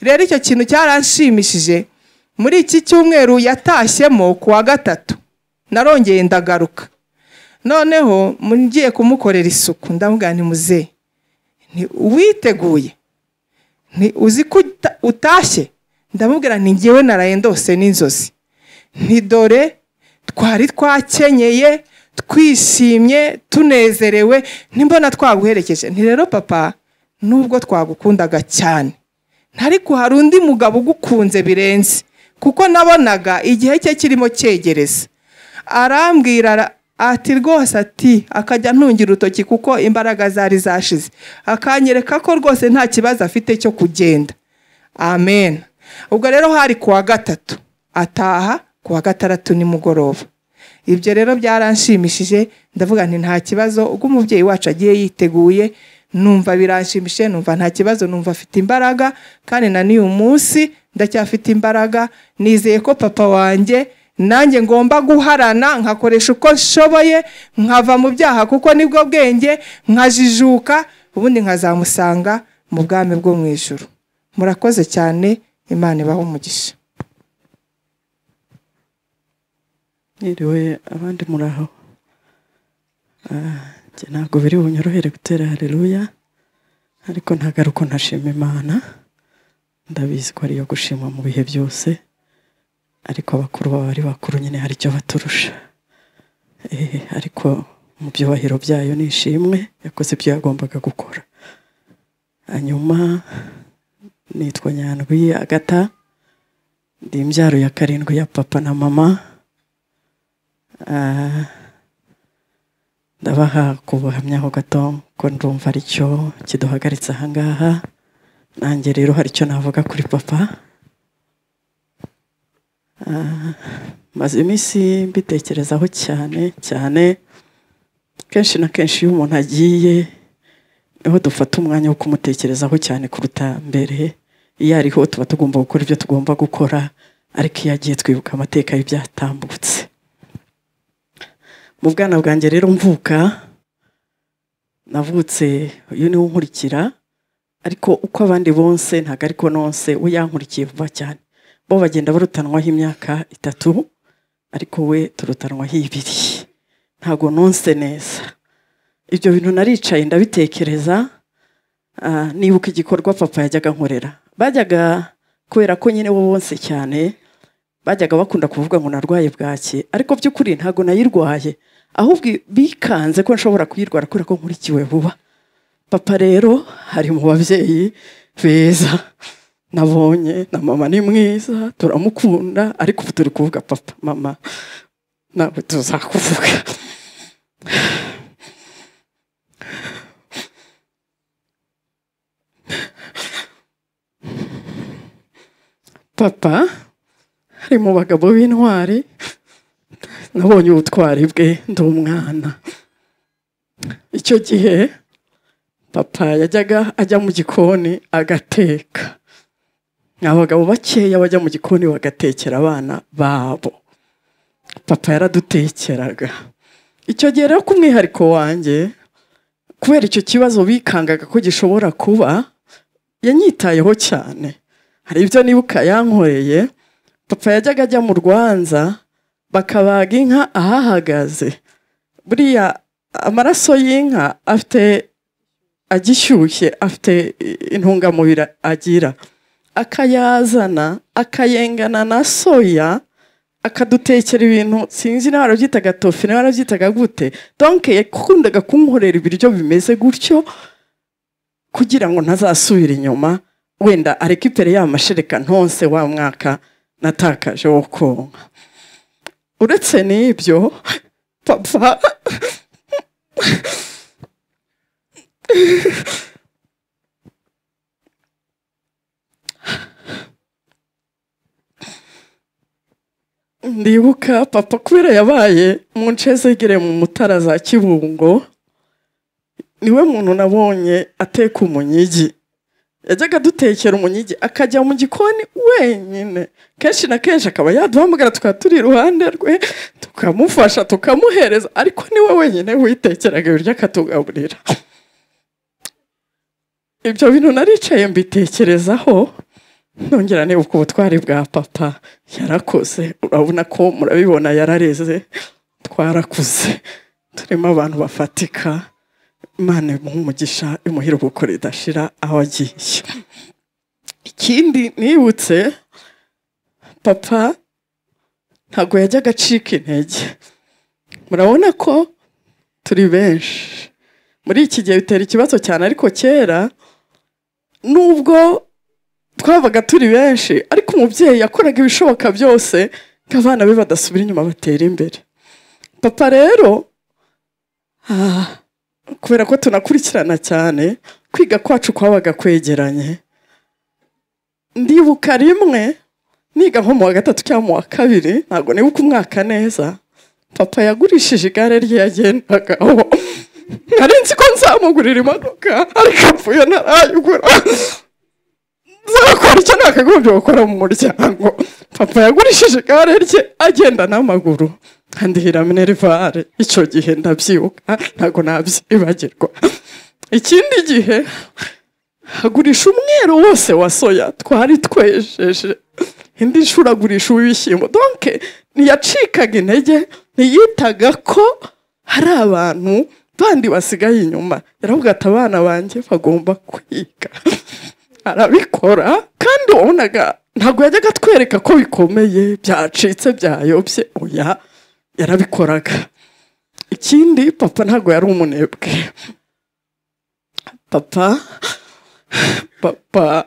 Rero icyo kintu cyaranshimishije. Muri iki cyumweru yatashyemo ku wa gatatu narongeye ndagaruka, noneho ngiye kumukorera isuku. Ndamubwira nti muzehe ni witeguye, ni uzi ko utashye? Ndamubwira nti ngewe naraye ndose n'inzozi, nti dore twari twakenyeye twishimye tunezerewe, nimbona twaguherekeje. Nti rero papa nubwo twagukundaga cyane, ariko hari undi mugabo ugukunze birenze, kuko nabonaga igihe cye kirimo cyegereza. Arambwira ati rwose, ati akajya ntungira urutoki kuko imbaraga zari zashize, akanyereka ko rwose nta kibazo afite cyo kugenda. Amen. Ubwo rero hari ku wa gatatu, ataha ku wa gatandatu nimugoroba. Ibyo rero byaranshimishije. Ndavuga nti nta kibazo, ubwo umubyeyi wacu agiye yiteguye, numva biranshimishije, numva nta kibazo, numva afite imbaraga. Kandi na n'uyu munsi ndacyafite imbaraga. Nizeye ko papa wanjye nanjye ngomba guharana nkakoresha uko nshoboye, nkava mu byaha kuko nibwo bwenge, nkajijuka, ubundi nkazamusanga mu bwami bwo mu ijuru. Murakoze cyane, Imana ibahe umugisha. Niriwe abandi muraho. Ntabwo biri bunyorohere gutera haleluya, ariko ntagaruko ntashima Imana. Ndabizi ko ariyo gushimwa mu bihe byose, ariko abakuru baba ari bakuru nyine hari icyo baturusha. Ariko mu byubahiro byayo nishimwe, yakoze ibyo yagombaga gukora. Hanyuma nitwa Nyandwi Agata, ndi imbyaro ya karindwi ya papa na mama. Ndabaha kubuhamyaho gato ko ndumva ari cyo kiduhagaritse aha ngaha. Nanjye rero hari icyo navuga kuri papa. Maze iminsi mbitekerezaho cyane cyane. Kenshi na kenshi iyo umuntu agiye niho dufata umwanya wo kumutekerezaho cyane kuruta mbere. Iyo ariho tuba tugomba gukora ibyo tugomba gukora, ariko iyo agiye twibuka amateka y'ibyatambutse. Mu bwana bwanjye rero mvuka, navutse uyu niwe unkurikira, ariko uko abandi bonse ntago ariko nonse we yankurikiye vuba cyane. Bo bagenda barutanwaho imyaka 3, ariko we turutanwaho 2. Ntago nonse neza. Ibyo bintu naricaye ndabitekereza, nibuka igikorwa papa yajyaga nkorera. Bajyaga kubera ko nyine bo bonse cyane, bajyaga bakunda kuvuga ngo narwaye bwaki, ariko by'ukuri ntago nayirwaye, ahubwo bikanze ko nshobora kuyirwara kubera ko nkurikiwe vuba. Papa rero hari mu babyeyi beza, nabonye na mama ni mwiza turamukunda ariko ubu turi kuvuga papa mama nawe tuzakuvuga. Papa ari mu bagabo b'intwari, nabonye ubutwari bwe ndi umwana. Icyo gihe papa yajyaga ajya mu gikoni agateka. Abagabo bakeya bajya mu gikoni bagatekera abana babo. Papa yaradutekeraga. Icyo gihe rero ku mwihariko wanjye, kubera icyo kibazo bikangaga ko gishobora kuba, yanyitayeho cyane. Hari ibyo nibuka yankoreye. Papa yajyaga ajya mu Rwanza bakabaga inka ahahagaze. Buriya amaraso y'inka afite agishyushye, afite intungamubiri agira, akayazana akayengana na soya akadutekera ibintu sinzi nawe arabyitaga tofi nawe arabyitaga gute. Donc yakundaga kunkorera ibiryo bimeze gutyo kugira ngo ntazasubira inyuma, wenda arekipere ya mashereka ntonse wa mwaka natakaje wo konka. Uretse n'ibyo papa ndibuka papa kubera yabaye mu nce zegereye mu Mutara za Kibungo, niwe muntu nabonye ateka umunyigi. Yajyaga dutekera umunyigi akajya mu gikoni wenyine, kenshi na kenshi akaba yaduhamagara tukaba turi iruhande rwe tukamufasha tukamuhereza, ariko niwe wenyine witekeraga ibiryo akatugaburira. Ibyo bintu naricaye mbitekerezaho, nongera nibuka ubutwari bwa papa. Yarakoze, urabona ko murabibona yarareze, twarakuze turimo abantu bafatika. Imana umugisha imuhira ubuko ridashira aho agiye. Ikindi nibutse, papa ntago yajyaga acika intege. Murabona ko turi benshi muri iki gihe bitera ikibazo cyane, ariko kera nubwo twabaga turi benshi ariko umubyeyi yakoraga ibishoboka byose ngo abana be badasubira inyuma batera imbere. Papa rero kubera ko tunakurikirana cyane, kwiga kwacu kwabaga kwegeranye. Ndibuka rimwe niga nko mu wa gatatu cyangwa mu wa kabiri, ntabwo nibuka umwaka neza, papa yagurishije igare rye yagendagaho. Nari nzi ko nzamugurira imodoka ariko apfuye ntarayigura. Nzakora icyo nakagombye gukora mu muryango. Papa yagurishije igare rye agenda n'amaguru andihira Minervare. Icyo gihe ndabyibuka ntabwo nabyibagirwa. Ikindi gihe agurisha umweru wose wa soya twari twejeje, indi nshuro agurisha uw'ibishyimbo. Donc ntiyacikaga intege, ntiyitaga ko hari abantu bandi basigaye inyuma. Yaravuga ati abana banjye bagomba kwiga. Arabikora kandi wabonaga ntabwo yajyaga atwereka ko bikomeye byacitse byayobye, oya yarabikoraga. Ikindi papa ntabwo yari umunebwe. Papa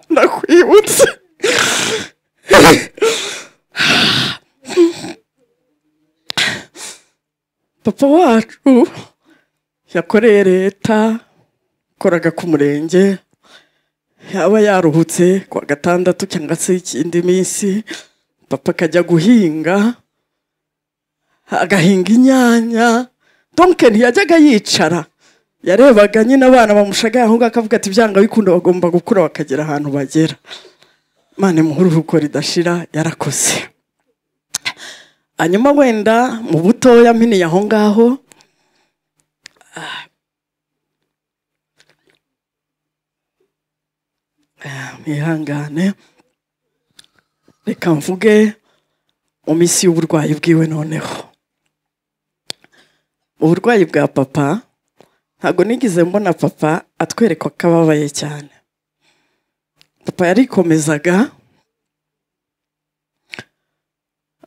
nakwibutse papa wacu yakoreye leta, koraga ku murenge, yaba yaruhutse kwa gatandatu cyangwa se ikindi minsi papa akajya guhinga, agahinga inyanya. Donc ntiyajyaga yicara, yarebaga nyine abana bamushagaye aho ngaho akavuga ati byanga bikunda bagomba gukura bakagera ahantu bagera. Imana imuhe uruhuko ridashira, yarakoze. Hanyuma wenda mu butoya mpiniye aho ngaho, mwihangane reka mvuge mu minsi y'uburwayi bwiwe. Noneho uburwayi bwa papa ntabwo nigeze mbona papa atwereka ko ababaye cyane. Papa yarikomezaga,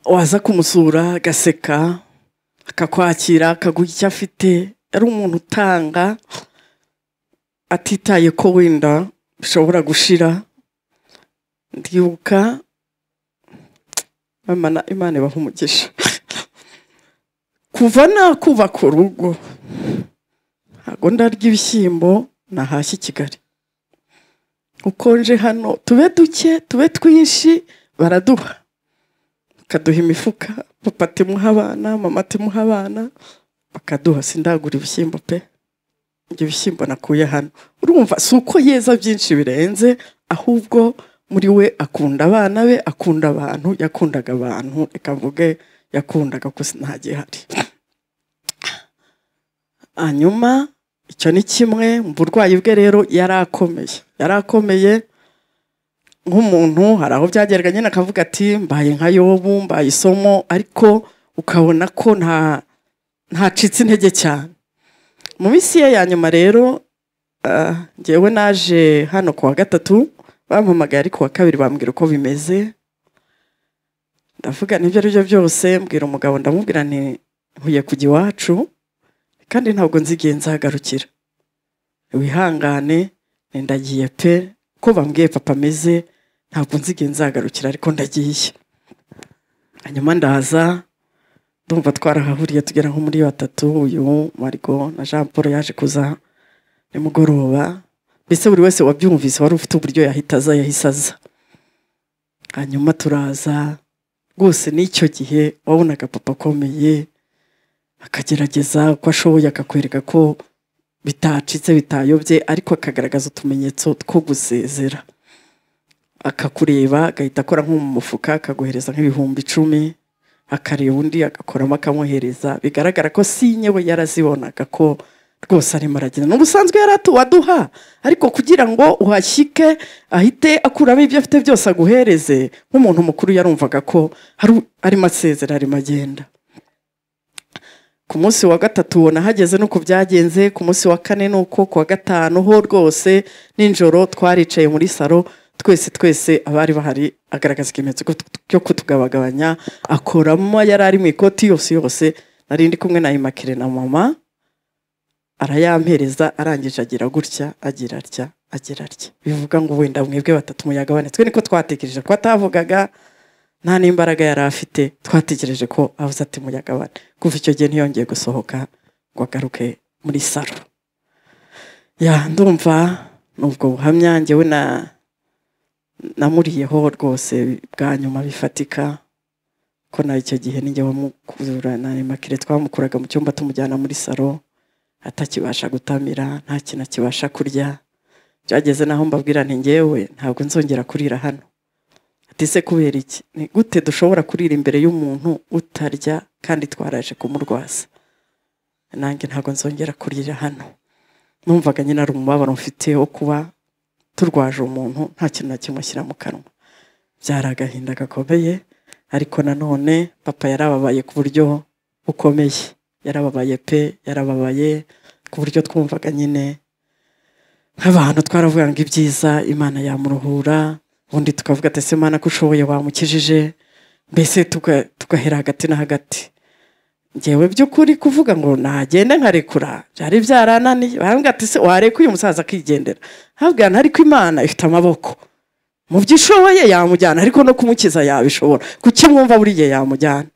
waza kumusura agaseka akakwakira akaguha icyo afite. Yari umuntu utanga atitaye ko wenda bishobora gushira. ndibuka Imana ibaha umugisha kuva nakubaka urugo ntabwo ndarya ibishyimbo nahashye i Kigali ukonje hano tube duke tube twinshi baraduha bakaduha imifuka papa atimuha abana mama atimuha abana bakaduha sindagura ibishyimbo pe ibyo bishyimbo nakuye hano urumva si uko yeza byinshi birenze ahubwo muri we akunda abana be akunda abantu yakundaga abantu reka mvuge yakundaga ko sinagiye hari hanyuma icyo ni kimwe mu burwayi bwe rero yarakomeye nk'umuntu hari aho byagerwaga nyine akavuga ati mbaye nka Yobu mbaye isomo ariko ukabona ko ntacitse intege cyane mu minsi ye ya nyuma rero ngewe naje hano ku wa gatatu bampamagaye ariko wa kabiri bambwira uko bimeze ndavuga n'ibyo ari byo byose mbwira umugabo ndamubwira nti nkwiye kujya iwacu kandi ntabwo nzigiye nzagarukira wihangane ndagiye pe ko bambwiye papa ameze ntabwo nzigiye nzagarukira ariko ndagiye hanyuma ndaza ndumva twarahahuriye tugera nko muri 3 uyu Marigo na Jean Paul yaje kuza nimugoroba mbese buri wese wabyumvise wari ufite uburyo yahisaza hanyuma turaza rwose n'icyo gihe wabonaga papa akomeye akagerageza uko ashoboye akakwereka ko bitacitse bitayobye ariko akagaragaza utumenyetso two gusezera akakureba agahita akora nko mu mufuka akaguhereza nk'ibihumbi 10 akareba undi agakoramo akamuhereza bigaragara ko sinyewe yarazibonaga ko rwose arimo aragenda n'ubusanzwe yaratuwaduha ariko kugira ngo uhashyike ahite akuramo ibyo afite byose aguhereze nk'umuntu mukuru yarumvaga ko arimo asezera arimo agenda ku munsi wa 3 nahageze nuko byagenze ku munsi wa 4 nuko ku wa 5 ho rwose ninjoro twaricaye muri salo twese abari bahari agaragaza ikimenyetso cyo kutugabagabanya akoramo yari ari mu ikoti yose narindi kumwe na Imakire na mama arayampereza arangije agira gutya agira atya bivuga ngo wenda mwebwe batatu muyagabane twe niko twatekereje ko atavugaga nta n'imbaraga yari afite twatekereje ko avuze ati muyagabane kuva icyo gihe ntiyongeye gusohoka ngo agaruke muri salo ndumva nubwo buhamya njyewe namuriyeho rwose bwa nyuma bifatika ko na icyo gihe ninjye wamukura na Imakire twamukuraga mu cyumba tumujyana muri salo atakibasha gutamira nta kintu kibasha kurya byageze naho mbabwira nti ngewe ntabwo nzongera kurira hano atise kubera iki ni gute dushobora kurira imbere y'umuntu utarya kandi twaraje kumurwaza nanjye ntabwo nzongera kurira hano numvaga nyine ari umubabaro mfite wo kuba turwaje umuntu nta kintu na kimwe ashyira mu kanwa byaragahinda gakomeye ariko nanone papa yarababaye ku buryo bukomeye yarababaye ku buryo twumvaga nyine nk'abantu twaravuga ngo ibyiza Imana yamuruhura ubundi tukavuga ati se Imana ko ushoboye wamukijije mbese tugahera hagati na hagati ngewe by'ukuri kuvuga ngo nagende nkarekura byari byarananiye barambwira ati se wareka uyu musaza akigendera habwa ariko Imana ifite amaboko mu byishoboye yamujyana ariko no kumukiza yabishobora kuki mwumva buri gihe yamujyana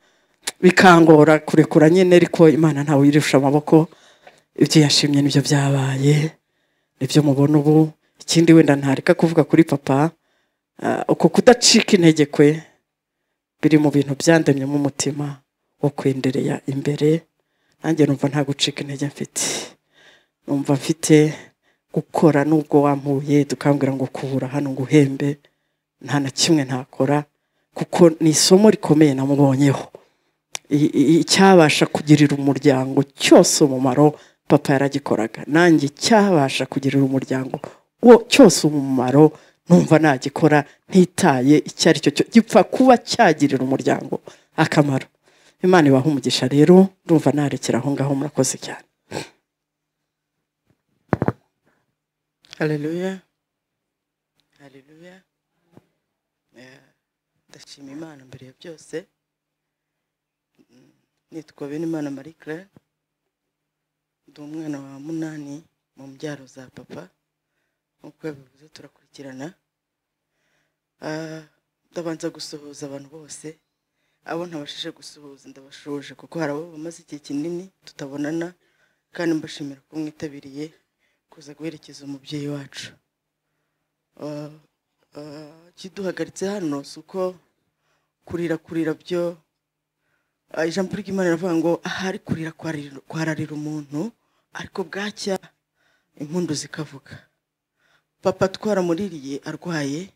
bikangora kurekura nyine ariko Imana ntawe yirusha amaboko ibyo yashimye nibyo byabaye nibyo mubona ubu ikindi wenda ntareka kuvuga kuri papa uko kudacika intege kwe biri mu bintu byandemyemo umutima wo kwenderera imbere nanjye numva nta gucika intege mfite numva mfite gukora nubwo wampuye tukambwira ngo kubura hano ngo uhembe nta na kimwe ntakora kuko ni isomo rikomeye namubonyeho icyabasha kugirira umuryango cyose umumaro papa yaragikoraga nanjye cyabasha kugirira umuryango cyose umumaro numva nagikora ntitaye icyo ari cyo gipfa kuba cyagirira umuryango akamaro Imana ibaha umugisha rero ndumva narekera aho ngaho murakoze cyane Haleluya ndashima Imana mbere ya byose nitwa Benimana Marie Claire ndi umwana wa 8 mu mbyaro za papa nk'uko yabivuze turakurikirana ndabanza gusuhuza abantu bose abo ntabashije gusuhuza ndabashoje kuko hari abo bamaze igihe kinini tutabonana kandi mbashimira ko mwitabiriye kuza guherekeza umubyeyi wacu. Kiduhagaritse hano suko kurira byo ijambo ry'Imana rivuga ngo ahari kurira kwararira umuntu ariko bwacya impundu zikavuga. Papa twaramuririye arwaye,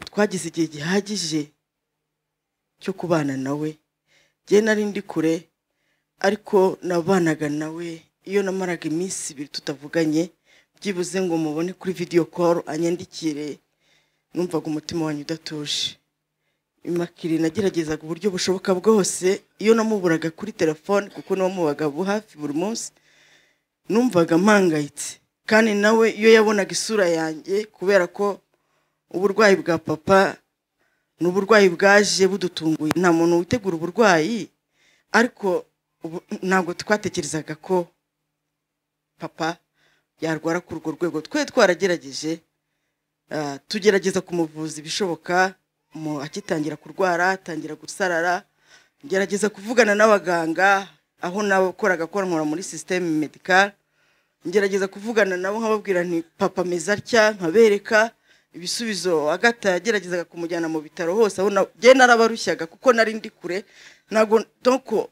twagize igihe gihagije cyo kubana nawe. Je nari ndi kure ariko nabanaga nawe iyo namaraga iminsi 2 tutavuganye, byibuze ngo mubone kuri video call anyandikire, numvaga umutima wanyu udatuje. Imakiri nageragezaga uburyo bushoboka bwose iyo namuburaga kuri telefone kuko no mubaga hafi buri munsi, numvaga mpangayitse. Kandi nawe iyo yabonaga isura yanjye, kubera ko uburwayi bwa papa n'uburwayi bwaje budutunguye, nta muntu witegura uburwayi, ariko ntabwo twatekerezaga ko papa yarwara ku urwo rwego. Twe twaragerageje, tugerageza kumuvuza ibishoboka, akitangira kurwara, atangira gusarara, ngerageza kuvugana n'abaganga aho nabakoraga nkora muri système médical, ngerageza kuvugana nabo nkababwira nti papa meza atya, nkabereka ibisubizo. Agata yageragezaga kumujyana mu bitaro hose, aho je narabarushyaga kuko nari ndi kure, nago donc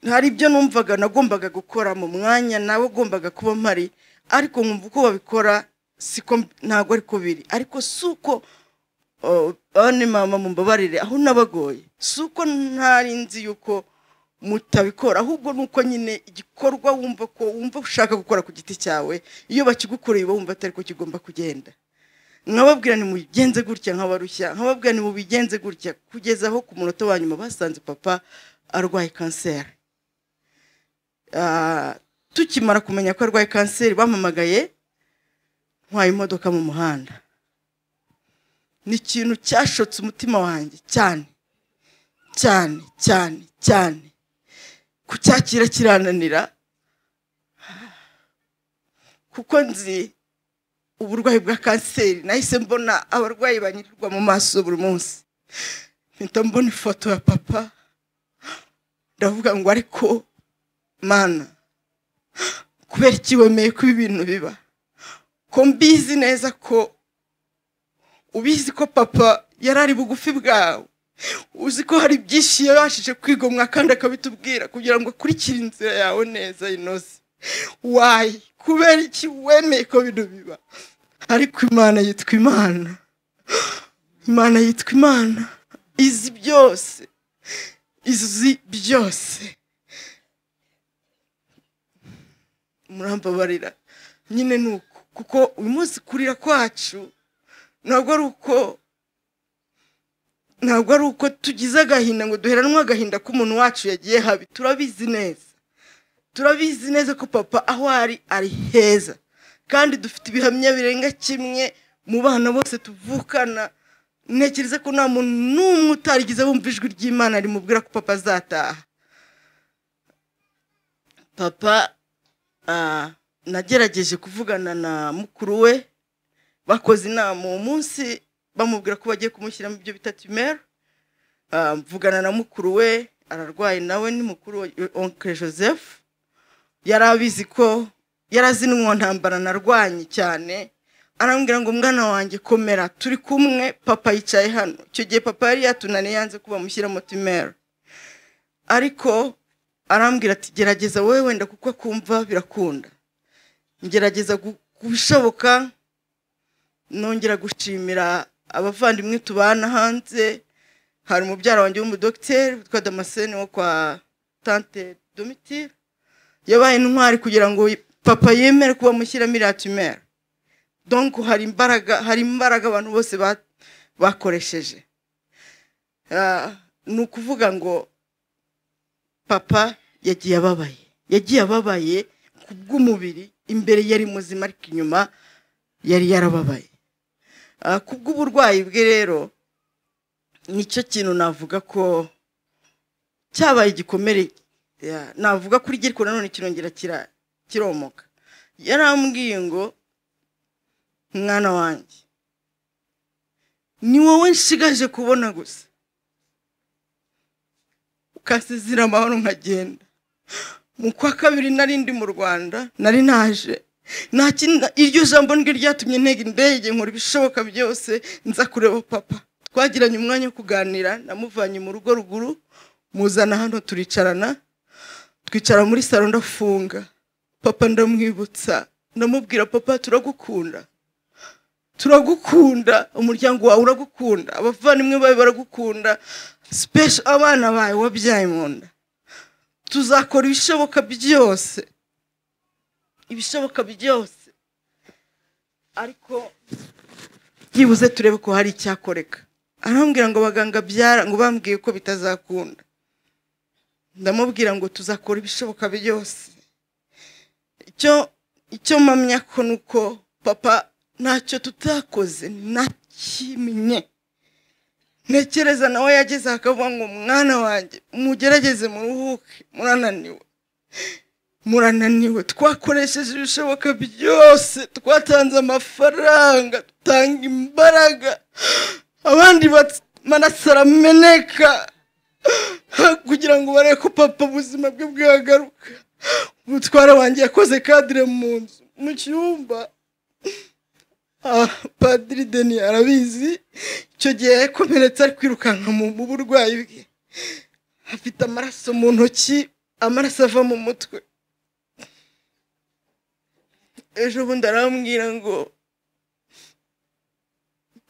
hari ibyo numvaga nagombaga gukora mu mwanya nawe gombaga kuba mpari, ariko nkumva uko babikora siko ntago ariko biri. Ariko suko bane mama mumbabarire aho nabagoye, suko ntari nzi yuko mutabikora, ahubwo nuko nyine igikorwa wumva ushaka gukora ku giti cyawe, iyo bakigukoreye wumva atari ko kigomba kugenda. Nkababwira ni mubigenze gutya, nkabarushya nkababwira ni mubigenze gutya, kugeza aho ku munota wa nyuma basanze papa arwaye cancer. Tukimara kumenya ko arwaye cancer, bampamagaye ntwaye imodoka mu muhanda. Ni ikintu cyashotse umutima wanjye cyane cyane cyane cyane, kucyakira kirananira kuko nzi uburwayi bwa kanseri. Nahise mbona abarwayi banyirirwa mu maso buri munsi, mpita mbona ifoto ya papa, ndavuga ngo ariko Mana, kubera iki wemeye ko ibintu biba? Ko mbizi neza ko ubizi ko papa yarari bugufi bwawe, uzi ko hari byinshi yabashije kwigomwa kandi akabitubwira kugira ngo akurikire inzira yawe neza inoze. Why? Kubera iki wemeye ko bintu biba? Ariko Imana yitwa Imana, Imana yitwa Imana, izi byose murambabarira nyine nuko, kuko uyu munsi kurira kwacu ntabwo ari uko tugize agahinda ngo duheranwe agahinda k'umuntu wacu yagiye habi. Turabizi neza ko papa aho ari heza, kandi dufite ibihamya birenga kimwe mu bana bose tuvukana. Ntekereza ko nta muntu n'umwe utarigize wumva ijwi ry'Imana rimubwira ko papa azataha. Papa nagerageje kuvugana na mukuru we, bakoze inama uwo munsi bamubwira ko bagiye kumushyiramo ibyo bita tumeur. Mvugana na mukuru we, ararwaye nawe ni mukuru oncle Joseph, yarabizi ko yarazinwa ntambara narwanye cyane. Arambwira ngo mwana wanjye komera, turi kumwe, papa yicaye hano. Icyo gihe papa yari yatunaniye yanze kuba mushyiramo tumeur, ariko arambwira ati gerageza wowe wenda kuko kumva birakunda. Ngerageza kubishoboka, nongera gushimira abavandimwe tubana hanze. Hari umubyara wanjye w'umudokiteri witwa Damascene wo kwa tante Domitire, yabaye intwari kugira ngo papa yemere kuba mushyiramo iriya tumeur. Donc hari imbaraga abantu bose bakoresheje. Ni ukuvuga ngo papa yagiye ababaye kubw'umubiri, imbere yari muzima ariko inyuma yari yarababaye. Kubw'uburwayi bwe rero nicyo kintu navuga ko cyabaye igikomere. Navuga kuri giriko nanone kirongera kiromoka. Yarambwiye ngo mwana wanjye ni wowe nshigaje kubona gusa ukasezera amahoro nkagenda. Mu kwa kabiri nari ndi mu Rwanda, nari naje iryo jambo niryo ryatumye ntega indege nkora ibishoboka byose nza kureba papa. Twagiranye umwanya wo kuganira, namuvanye mu rugo ruguru muzana hano turicarana, twicara muri salo ndafunga. Papa ndamwibutsa, ndamubwira papa turagukunda, umuryango wawe uragukunda, abavandimwe bawe baragukunda, special abana bawe wabyaye mu nda. Tuzakora ibishoboka byose ariko byibuze turebe ko hari icyakoreka. Arambwira ngo baganga byara ngo bambwiye ko bitazakunda. Ndamubwira ngo tuzakora ibishoboka byose. Icyo mpamya ko nuko papa ntacyo tutakoze nakimenye. Ntekereza nawe yageze akavuga ngo mwana wanjye mugerageze muruhuke, murananiwe. Twakoresheje ibishoboka byose, twatanze amafaranga, dutanga imbaraga, abandi manasarameneka kugira ngo bareke ko papa ubuzima bwe bwagaruka. Umutwara wanjye yakoze kadire mu nzu mu cyumba. Padiri Deni arabizi, icyo gihe yakomeretse ari kwirukanka mu burwayi bwe, afite amaraso mu ntoki, amaraso ava mu mutwe. Ejo bundi arambwira ngo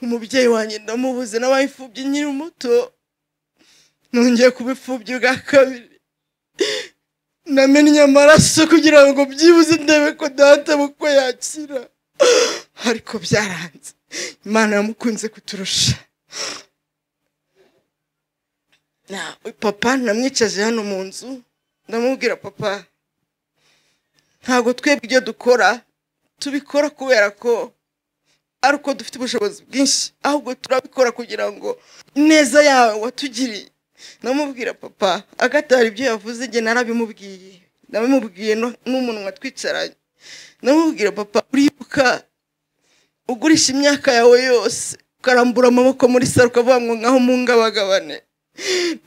umubyeyi wanjye ndamubuze, nabaye imfubyi nkiri muto, nongeye kuba imfubyi bwa kabiri. Namennye amaraso kugira ngo byibuze ndebe ko data uko yakira, ariko byaranze. Imana yamukunze kuturusha. Papa namwicaje hano mu nzu, ndamubwira papa ntago twebwe ibyo dukora tubikora kubera ko ari uko dufite ubushobozi bwinshi, ahubwo turabikora kugira ngo ineza yawe watugiriye. Namubwira papa agatari ibyo yavuze, nge narabimubwiye, namubwiye n'umunwa twicaranye. Namubwira papa uribuka ugurisha imyaka yawe yose ukarambura amaboko muri saro ukavuga ngo ngaho mungabagabane.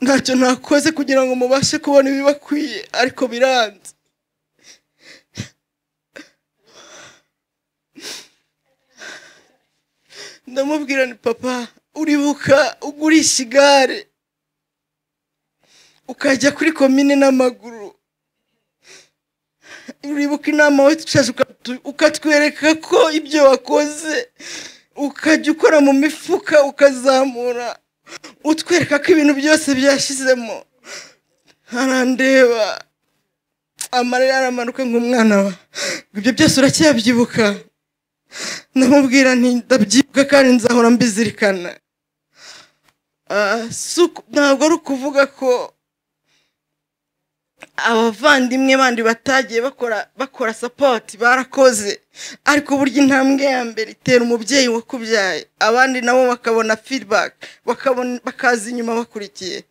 Ntacyo nakoze kugira ngo mubashe kubona ibibakwiye, ariko biranze. Ndamubwira ni papa uribuka ugurisha igare ukajya kuri komine n'amaguru, uribuka inama we tucaje ukatwereka ko ibyo wakoze, ukajya ukora mu mifuka ukazamura, utwereka ko ibintu byose byashizemo. Arandeba amarira aramanuka nk'umwana wa, ibyo byose uracyabyibuka? Ndamubwira nti ndabyibuka kandi nzahora mbizirikana. Ntabwo ari ukuvuga ko abavandimwe bandi batagiye bakora support barakoze, ariko burya intambwe ya mbere itera umubyeyi wakubyaye, abandi nabo bakabona feedback, bakaza inyuma bakurikiye.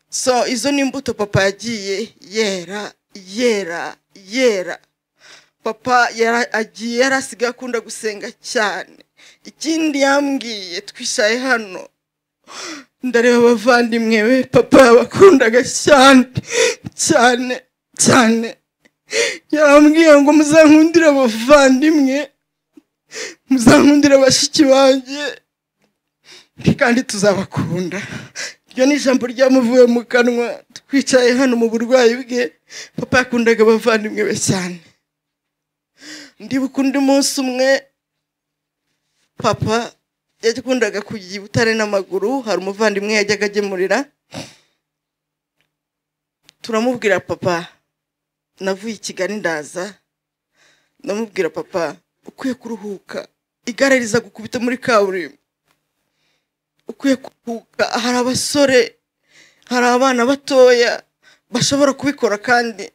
So izo ni imbuto papa yagiye yera. Papa agiye yarasigaye akunda gusenga cyane. Ikindi yambwiye twishaye hano, ndareba abavandimwe be papa yabakundaga cyane. Yarambwiye ngo muzankundire abavandimwe, muzankundire bashiki banjye, kandi tuzabakunda. Iryo ni ijambo ryamuvuye mu kanwa twicaye hano mu burwayi bwe. Papa yakundaga abavandimwe be cyane. Ndibuka undi munsi umwe papa yakundaga kujya i Butare n'amaguru, hari umuvandimwe yajyaga agemurira. Turamubwira papa navuye i Kigali ndaza. Ndamubwira papa ukwiye kuruhuka, igare riza gukubita muri kaburimbo, ukwiye kuruhuka. Hari abasore, hari abana batoya bashobora kubikora. Kandi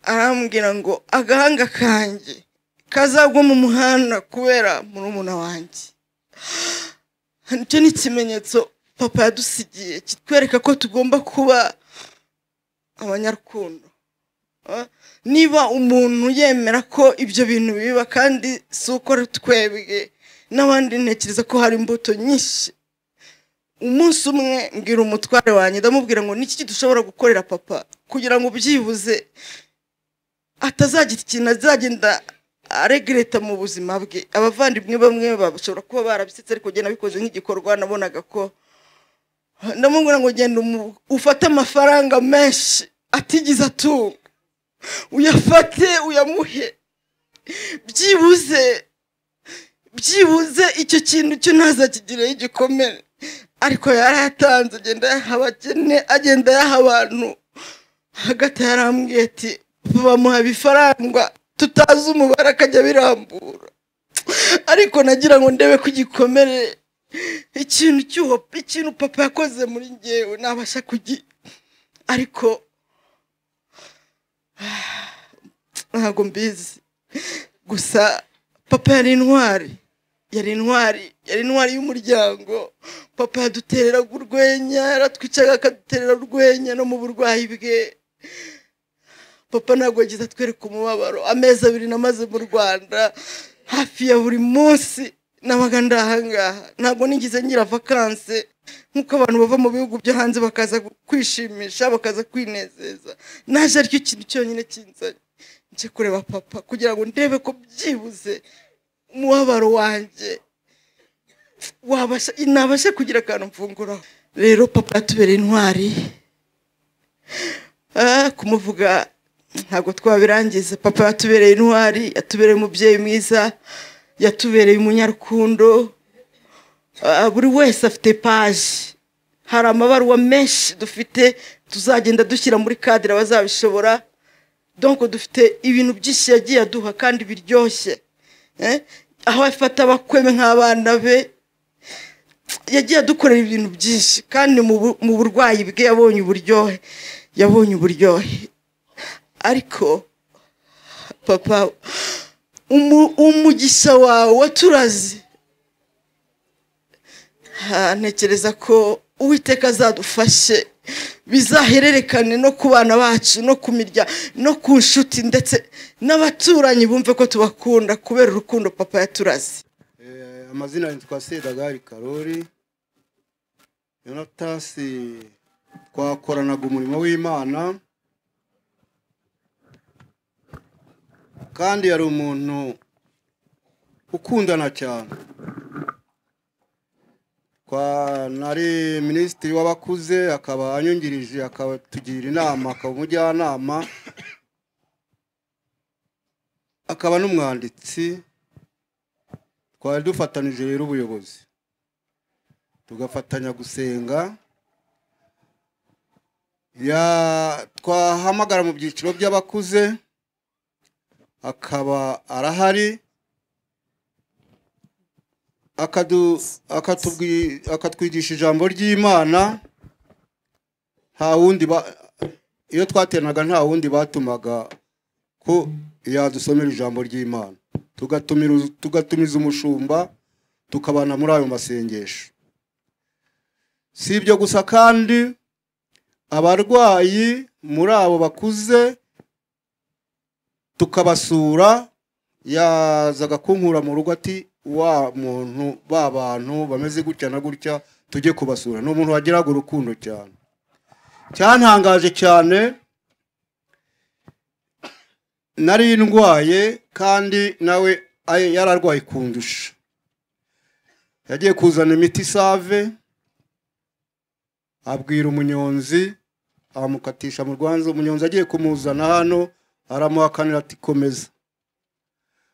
arambwira ngo agahanga kanjye kazagwa mu muhanda kubera murumuna wanjye. Nicyo ni ikimenyetso papa yadusigiye kitwereka ko tugomba kuba abanyarukundo. Niba umuntu yemera ko ibyo bintu biba kandi si uko twebwe, n'abandi ntekereza ko hari imbuto nyinshi. Umunsi umwe mbwira umutware wanjye ndamubwira ngo niki dushobora gukorera papa kugira ngo byibuze atazagira ikintu azagenda aregreta mu buzima bwe. Abavandimwe bamwe bashobora kuba barabisetse ariko genda bikoze nk'igikorwa nabonaga ko ndamubwira ngo genda ufate amafaranga menshi atigize atunga uyafate uyamuhe byibuze icyo kintu cyo ntazakigireho igikomere. Ariko yarayatanze agenda yaha abakene agenda yaha abantu. Hagati yarambwiye ati bamuha ibifaranga tutazi umubare akajya birambura. Ariko nagira ngo ndebe ko igikomere ikintu papa yakoze muri njyewe nabasha ariko ntabwo mbizi. Gusa papa yari intwari y'umuryango. Papa yaduterera urwenya, yaratwicaga akaduterera urwenya no mu burwayi bwe. Papa ntabwo yagize atwereka umubabaro. Amezi 2 namaze mu Rwanda hafi ya buri munsi nabaga ndahangaha. Ntabwo nigize ngira vacances nkuko abantu bava mu bihugu byo hanze bakaza kwishimisha bakaza kwinezeza. Naje aricyo kintu cyonyine kinzanye nje kureba papa kugira ngo ndebe ko byibuze umubabaro wanjye inabashe kugira akantu mfunguraho. Rero papa yatubereye intwari. Kumuvuga ntabwo twabirangiza. Papa yatubereye intwari, yatubereye umubyeyi mwiza, yatubereye umunyarukundo. Buri wese afite page. Hari amabaruwa menshi dufite tuzagenda dushyira muri cadre abazabishobora. Donc dufite ibintu byinshi yagiye aduha kandi biryoshye. Aho afata abakweme nk'abana be yagiye adukorera ibintu byinshi kandi mu burwayi bwe yabonye uburyohe. Ariko papa umugisha wawe waturaze. Ntekereza ko Uwiteka azadufashe bizahererekane no ku bana bacu no ku mirya no ku nshuti ndetse n'abaturanyi bumve ko tubakunda kubera urukundo papa yaturaze. Amazina yitwa Sedagari Karori. Yonatasi twakoranaga umurimo w'Imana kandi yari umuntu ukundana cyane. Nari minisitiri w'abakuze akaba anyungirije akabatugira inama akaba umujyanama akaba n'umwanditsi. Twari dufatanije rero ubuyobozi tugafatanya gusenga. Twahamagara mu byiciro by'abakuze akaba arahari akatwigisha ijambo ry'Imana. Nta wundi iyo twateranaga nta wundi batumaga ko yadusomera ijambo ry'Imana. Tugatumiza umushumba tukabana muri ayo masengesho. Si ibyo gusa kandi abarwayi muri abo bakuze tukabasura. Yazaga kunkura mu rugo ati wa muntu bantu bameze gutya na gutya tujye kubasura. No muntu wagiraga urukundo cyane. Cyantangaje cyane nari ndwaye kandi nawe yararwaye kundusha. Yagiye kuzana imiti Save abwira umunyonzi amukatisha mu Rwanza. Umunyonzi agiye kumuzana hano aramuhakanira ati komeza.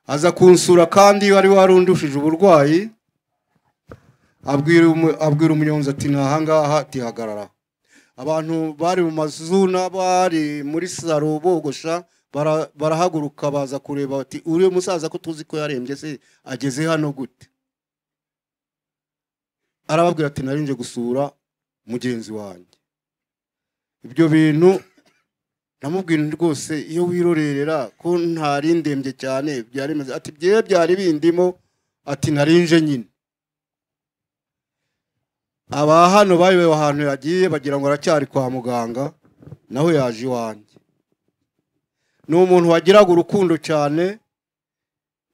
Aza kunsura kandi wari warundushije uburwayi abwira umunyonzi ati nahangaha ati hagarara. Abantu bari mu mazuna bari muri saro bogosha barahaguruka baza kureba bati uriyo musaza ko tuzi ko yarembye se ageze hano gute. Arababwira ati narinje gusura mugenzi wanjye. Ibyo bintu namubwira rwose iyo wirorerera ko ntari ndembye cyane byaremeze ati byari bindimo ati narinje nyine. Aba hano bayiwe ahantu yagiye bagira ngo aracyari kwa muganga naho yaje iwanjye. Ni umuntu wagiraga urukundo cyane.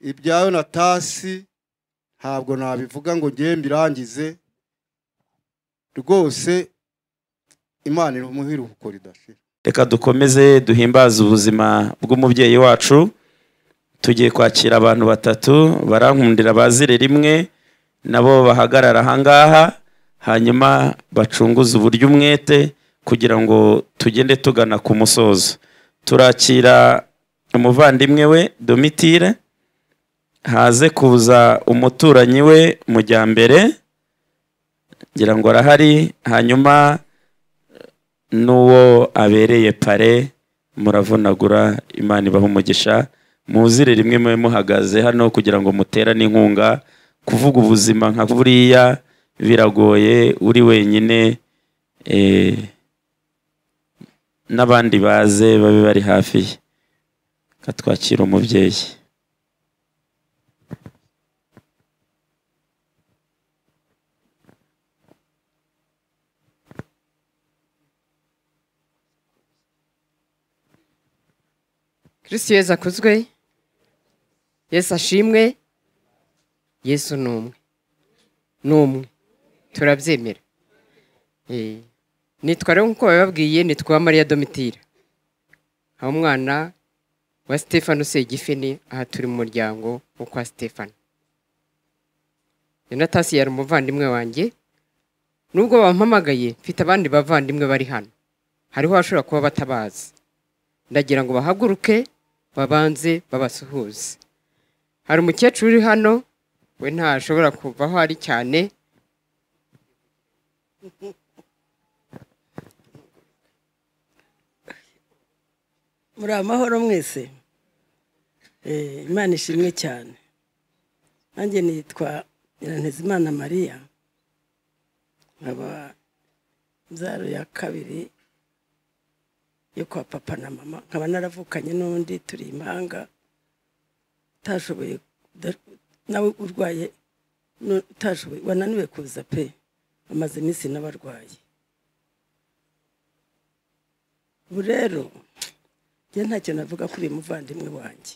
Ibyayo Natasi ntabwo nabivuga ngo ngiye mbirangize rwose. Imana irumuhira uko ridashira. reka dukomeze duhimbaze ubuzima bw'umubyeyi wacu. Tugiye kwakira abantu batatu barankundira bazire rimwe, nabo bahagarara ahangaha, hanyuma bacunguze uburyo umwete kugira ngo tugende tugana ku musozo. Turakira umuvandimwe we Domitire, haze kuza umuturanyi we Mujyambere, ngira ngo arahari, hanyuma n'uwo abereye pare muravunagura. Imana ibaha umugisha. Muzire rimwe mwe muhagaze hano kugira ngo muterane inkunga. Kuvuga ubuzima nka buriya biragoye uri wenyine, n'abandi baze babe bari hafi ye. Katwakira umubyeyi. Kristo Yesu akuzwe, Yesu ashimwe, Yesu n'umwe turabyemera. Nitwa rero nk'uko bababwiye, nitwa Mariya Domitire, aho umwana wa Stefano Segifini. Aha turi mu muryango wo kwa Stefano. Yonatasi yari umuvandimwe wanjye, nubwo bampamagaye mfite abandi bavandimwe bari hano, hariho bashobora kuba batabazi. Ndagira ngo bahaguruke babanze babasuhuze. Hari umukecuru uri hano, we ntashobora kuva aho ari cyane. muri amahoro mwese. Imana ishimwe cyane. Nanjye nitwa Nyirantezimana Mariya, nkaba mbyaro ya kabiri yo kwa papa na mama. Nkaba naravukanye n'undi turi impanga, utashoboye nawe urwaye, utashoboye wananiwe kuza pe, amaze iminsi n'abarwayi. Ubu rero njye ntacyo navuga kuri uyu muvandimwe wanjye.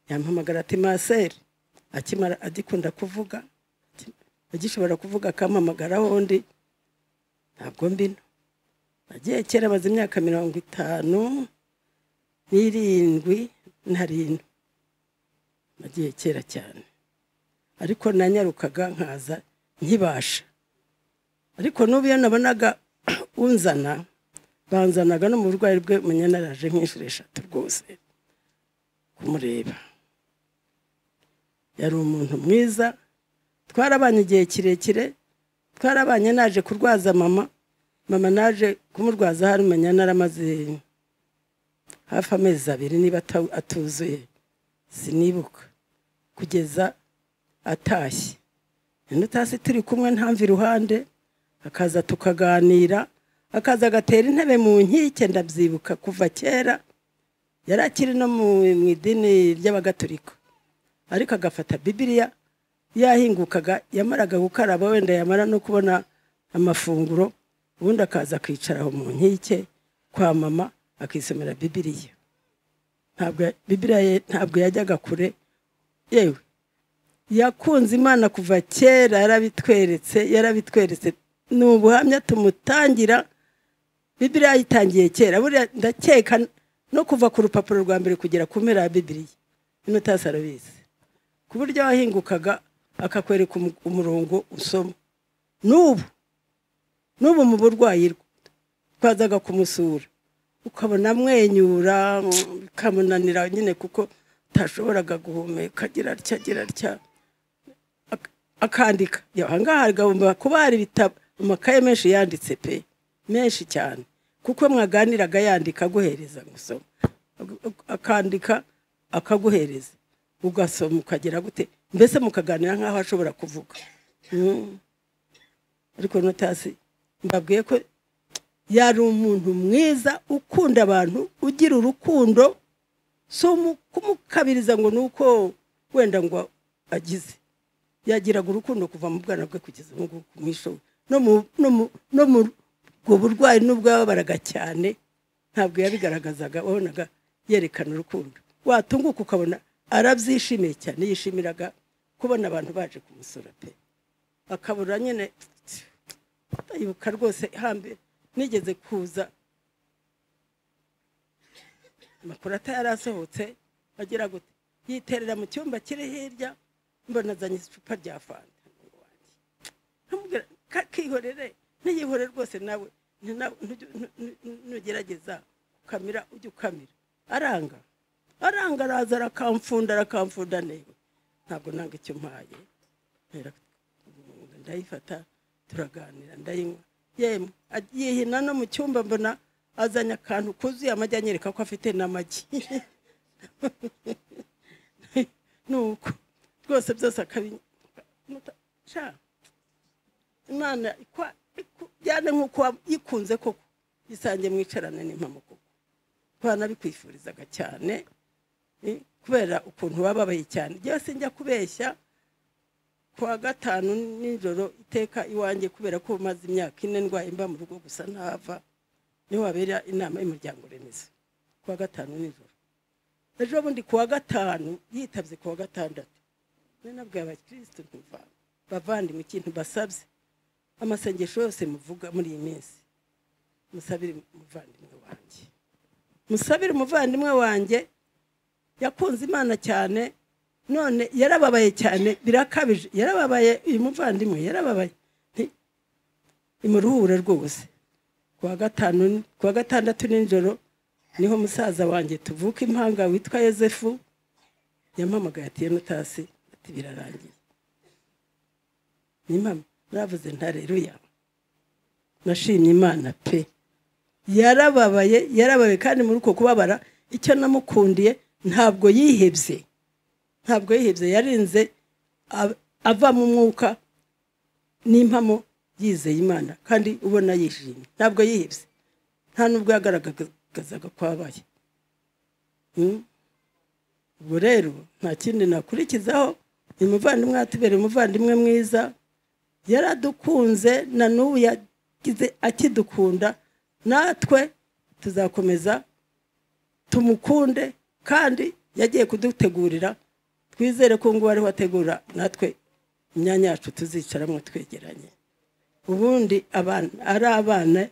Yampamagara ati Maseri, akimara adikunda kuvuga, agishobora kuvuga akampamagaraho undi, ntabwo mbino. Nagiye kera maze imyaka 57 ntarino. Nagiye kera cyane, ariko nanyarukaga nkaza nkibasha. Ariko n'ubu iyo nabonaga unzana, banzanaga no mu burwayi bwe munyanaraje nk'inshuro 3 rwose kumureba. Yari umuntu mwiza, twarabanye igihe kirekire, twarabanye naje kurwaza mama naje kumurwaza hari munyanara maze hafi amezi 2 niba atuzuye sinibuka, kugeza atashye. Nutasi turi kumwe ntamvi ruhande, akaza tukaganira, akaza agatera intebe mu nkike. Ndabyibuka kuva kera, yari akiri no mu idini ry'abagatolika, ariko agafata Bibiliya, yahingukaga yamaraga gukaraba, wenda yamara no kubona amafunguro, ubundi akaza akicara aho mu nkike kwa mama akisomera Bibiliya. Bibiliya ntabwo yajyaga kure. Yewe yakunze Imana kuva kera, yarabitweretse n'ubuhamya tumutangira. Bibiliya yitangiye kera, buriya ndakeka no kuva ku rupapuro rwa mbere kugera ku mpera ya Bibiliya Nutasi arabizi, ku buryo wahingukaga akakwereka umurongo usoma. N'ubu mu burwayi twazaga kumusura, ukabona amwenyura, bikamunanira nyine kuko tashoboraga guhumeka, agira atya akandika. Ahangaha hagomba kuba hari ibitabo, amakaye menshi yanditse pe, menshi cyane, kuko mwaganiraga yandika aguhereza gusoma, akandika akaguhereza ugasoma, ukagira gute, mbese mukaganira nk'aho ashobora kuvuga. Ariko Nutasi mbabwiye ko yari umuntu mwiza, ukunda abantu, ugira urukundo, so kumukabiriza ngo nuko wenda ngo agize. Yagiraga urukundo kuva mu bwana bwe kugeza ngo kumwisho, no mu burwayi n'ubwabaraga cyane, ntabwo yabigaragazaga, wabonaga yerekana urukundo. Watunguka ukabona arabyishimiye cyane, yishimiraga kubona abantu baje kumusura pe akabura nyine ndayibuka rwose hambere nigeze kuza amakuru atarasohotse agira gute yiterera mu cyumba kiri hirya mbona azanye icupa rya fanta nkamubwira kakihorere ntiyihore rwose nawe nugerageza ukamira ujye ukamira aranga araza arakamfunda nego ntabwo nanga icyo mpaye ndayifata turaganira ndayinywa yemwe yihina no mu cyumba mbona azanye akantu kuzuye amagi anyereka ko afite n'amagi nuko rwose byose akabinywa imana byane nk'uko yikunze koko yisange mwicarane n'impamo koko bana bikwifurizaga cyane kubera ukuntu bababaye cyane byose njya kubeshya kuwa gatanu nijoro iteka iwanjye kubera ko umaze imyaka 4 ndwaye mba mu rugo gusa ntava niho wabera inama y'umuryango remezo kuwa gatanu nijoro ejo bundi kuwa gatanu yitabye kuwa gatandatu nabwiye abakristo bavandimwe ikintu basabye amasengesho yose muvuga muri iyi minsi musabire umuvandimwe wanjye yakunze Imana cyane none yarababaye cyane birakabije yarababaye uyu muvandimwe yarababaye imuruhure rwose kuwa gatandatu nijoro niho musaza wanjye tuvuka impanga witwa Yosefu yampamagaye ati Notasi ati birarangiye nimama navuze ntareruya nashimye Imana pe yarababaye kandi muri uko kubabara icyo namukundiye ntabwo yihebye yarinze ava mu mwuka n'impamo yizeye Imana kandi ubona yishimye ntabwo yihebye nta nubwo yagaragazaga kwabaye ubwo rero nta kindi nakurikizaho umuvandimwe atubere umuvandimwe mwiza yaradukunze na n'ubu yagize akidukunda natwe tuzakomeza tumukunde kandi yagiye kudutegurira twizere ko ngo ari wategura natwe imyanya yacu tuzicaramo twegeranye ubundi abana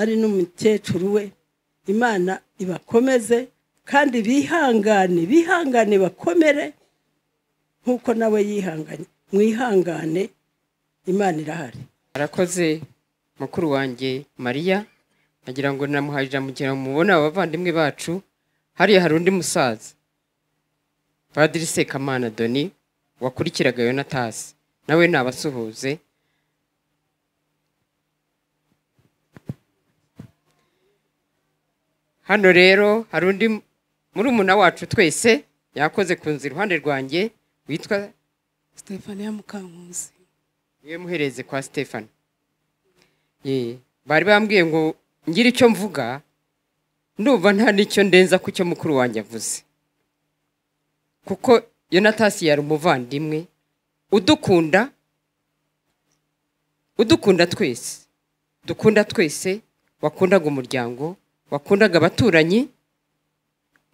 ari n'umukecuru we Imana ibakomeze kandi bihangane bakomere nkuko nawe yihanganye mwihangane Imana irahari arakoze mukuru wanjye Mariya nagira ngo namuhaje ijambo mubona abavandimwe bacu hariya hari undi musaza Padiri Sekamana Doni wakurikiraga Yonatasi nawe nabasuhuze hano rero hari undi murumuna wacu twese yakoze kunzi iruhande rwanjye witwa Stefania Mukankusi niwe muhereze kwa Stefani bari bambwiye ngo ngira icyo mvuga ndumva nta n'icyo ndenza ku cyo mukuru wanjye avuze kuko Yonatasi yari umuvandimwe udukunda twese wakundaga umuryango wakundaga abaturanyi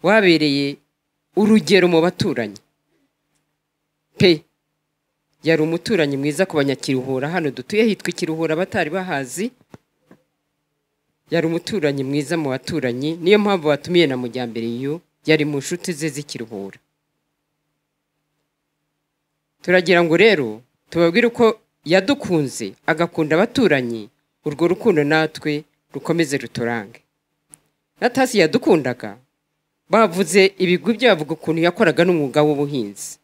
wabereye urugero mu baturanyi pe yari umuturanyi mwiza ku banyakiruhura hano dutuye hitwa ikiruhura batari bahazi yari umuturanyi mwiza mu baturanyi niyo mpamvu watumiye na Mujyambere iyo yari mu nshuti ze z'ikiruhura turagira ngo rero tubabwire uko yadukunze agakunda abaturanyi urwo rukundo natwe rukomeze ruturange Natasi yadukundaga bavuze ibigwi byavuga ukuntu yakoraga n'umwuga w'ubuhinzi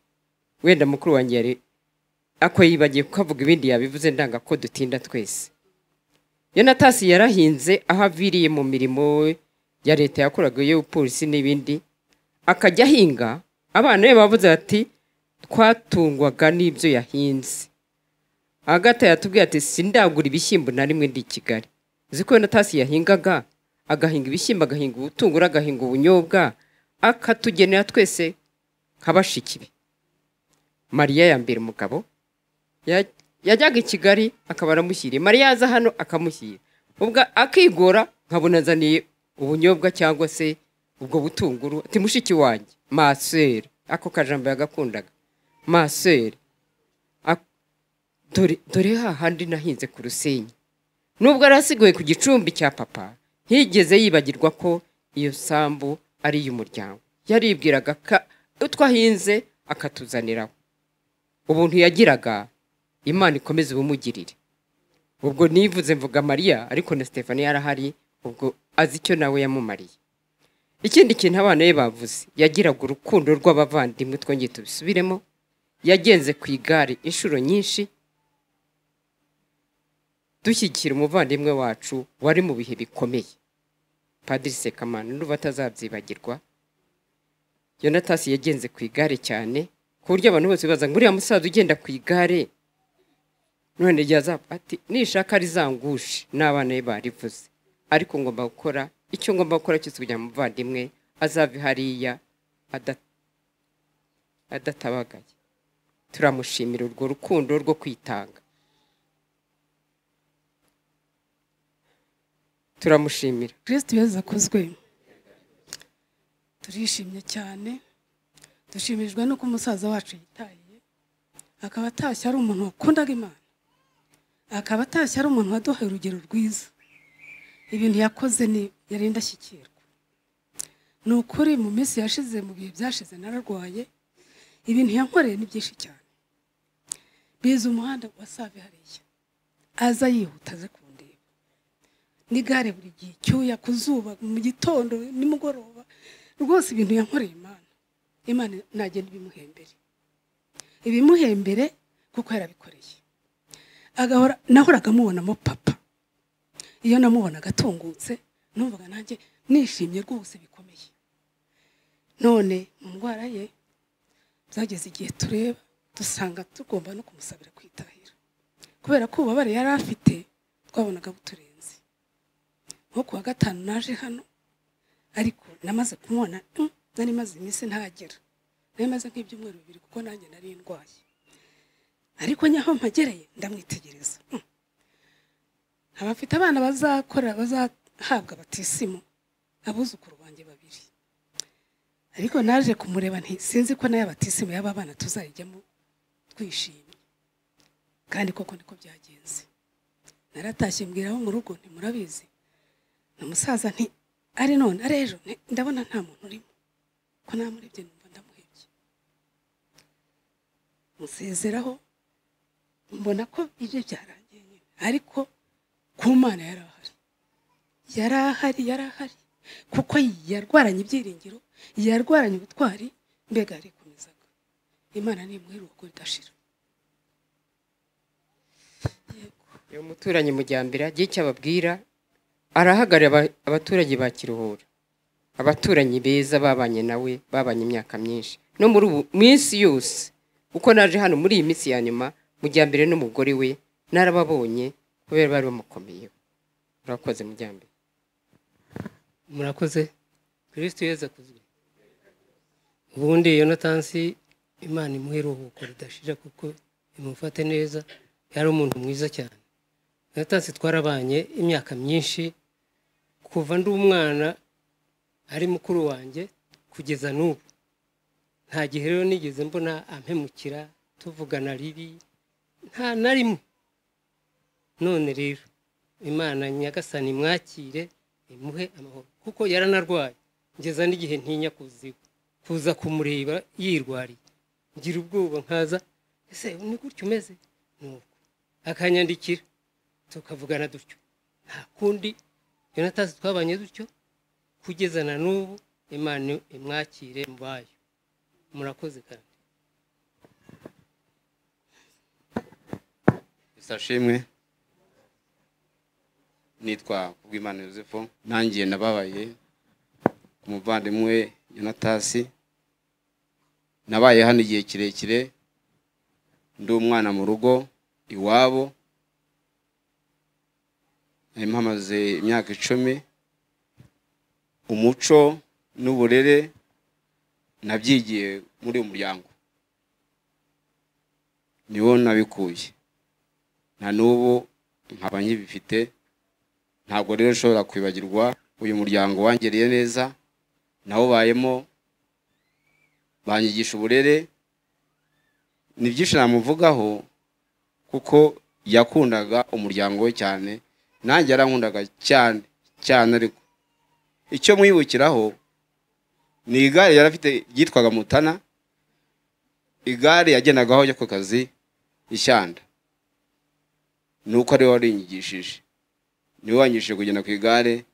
wenda mukuru wanjye yari ako yibagiye kukavuga ibindi yabivuze ndanga ko dutinda twese Yonatasi yarahinze aho aviriye mu mirimo ya leta yakoraga y'upolisi n'ibindi akajya ahinga abana be bavuze ati twatungwaga n'ibyo yahinze agata yatubwiye ati sindagura ibishyimbo na rimwe ndi Kigali ziko Yonatasi yahingaga agahinga ibishyimbo agahinga ubutunguru agahinga ubunyobwa akatugenera twese nk'abashikibi Mariya yambere umugabo yajyaga I Kigali akaba aramushyiriye Mariya yaza hano akamushyira ubwo akigora nkabona azaniye ubunyobwa cyangwa se ubwo butunguru ati mushiki wanjye masere ako kajambo yagakundaga maseri dore hahandi nahinze ku Rusenyi. Nubwo arasigaye ku gicumbi cya papa ntiyigeze yibagirwa ko iyo sambu ari iy'umuryango. Yaribwiraga utwo ahinze akatuzaniraho. Ubuntu yagiraga Imana ikomeze ubumugirire. Ubwo nivuze mvuga Mariya ariko na Stefani yarahari, ubwo azi icyo nawe yamumariye. Ikindi kintu abana be bavuze, yagiraga urukundo rw'abavandimwe, twongeye tubisubiremo. Yagenze ku igare inshuro nyinshi dushyigikira umuvandimwe wacu wari mu bihe bikomeye, Padiri Sekamana, n'ubu atazabyibagirwa. Yonatasi yagenze ku igare cyane ku buryo abantu bose baza ngo uriya musaza ugenda ku igare none ati nishaka rizangushe. N'abana be barivuze, ariko ngomba gukora icyo ngomba gukora cyose kugira ngo umuvandimwe azave hariya adatabagaye. Turamushimira urwo rukundo rwo kwitanga. Turamushimira. Kristo Yesu akozwe. Turishimye cyane, dushimijwe nuko umusaza wacu yitaye, akaba atashye ari umuntu wakundaga Imana, akaba atashye ari umuntu waduhaye urugero rwiza. Ibintu yakoze ni yari indashyikirwa. Ni ukuri mu minsi yashize, mu bihe byashize nararwaye, ibintu yankoreye ni byinshi cyane. Biza umuhanda wa Save hariya, aza yihuta aze kundeba, n'igare buri gihe, cyuya ku zuba, mu gitondo nimugoroba. Rwose ibintu yankoreye Imana nagenda ibimuhembere kuko yarabikoreye. Agahora nahoraga mubonamo papa. Iyo namubonaga atungutse numvaga nanjye nishimye rwose bikomeye. None mu ndwara ye byageze igihe tureba dusanga tugomba no kumusabira kwitahira, kubera ko ububabare yari afite twabonaga buturenze. Nko kuwa gatanu naje hano, ariko namaze kumubona nari maze iminsi ntagera, nari maze nk'ibyumweru 2 kuko nanjye nari ndwaye. Ariko nyaho mpagereye ndamwitegereza, abafite abana bazahabwa batisimu, abuzukuru banjye 2. Ariko naje kumureba nti sinzi ko naye batisimu y'aba bana tuzayijyamo twishimye, kandi koko niko byagenze. Naratashye mbwiraho mu rugo nti murabizi n'umusaza nti ari none ari ejo ndabona nta muntu urimo, ko namurebye numva ndamuhebye. Musezeraho mbona ko ibyo byarangiye nyine, ariko ku Mana yarahari kuko yarwaranye ibyiringiro, yarwaranye ubutwari, mbega yarikomezaga. Imana ni imwiruko ridashira. Yo muturanye mujyambira gihe cyababwira, arahagarira abaturage ba Kiruhura, abaturanyi beza babanye nawe, babanye imyaka myinshi. No muri ubu minsi yose uko naje hano muri iyi minsi ya nyuma, mujyambere n'umugore we narababonye kubera bari bamukomeyeho. Murakoze mujyambere. Murakoze. Kristo Yesu akuzwe. Ubundi Yonatansi Imana imuheruko ridashira kuko imufate neza, yari umuntu mwiza cyane. Yonatansi twarabanye imyaka myinshi kuva ndi umwana ari mukuru wanjye kugeza n'ubu. Nta gihe rero nigeze mbona ampemukira tuvugana ribi, nta na rimwe. None rero Imana Nyagasani mwakire imuhe amahoro, kuko yaranarwaye ngeza n'igihe ntinya kuza kumureba yirwariye. Ngira ubwoba nkaza, ese ni gutyo umeze? Nuko akanyandikira tukavugana dutyo. Nta kundi Yonatansi twabanye dutyo kugeza na n'ubu. Imana imwakire mbayo. Murakoze kandi. Isashimwe. Nitwa Kubwimana Yozefu, nangiye nababaye ku muvandimwe Yonatansi. Nabaye hano igihe kirekire, ndi umwana mu rugo iwabo, mpamaze imyaka 10. Umuco n'uburere nabyigiye muri umuryango, niwo nabikuye, na n'ubu nkaba nkibifite. Ntabwo rero nshobora kwibagirwa uyu muryango wangereye neza, nawo bayemo banyigisha uburere, ni byinshi namuvugaho kuko yakundaga umuryango we cyane, nanjye yarankundaga cyane cyane. Ariko icyo mwibukiraho ni igare yari afite ryitwaga Mutana, igare yagendagaho ajya ku kazi Ishyanda. Nuko ari we warinyigishije, niwe wanyigishije kugenda ku igare,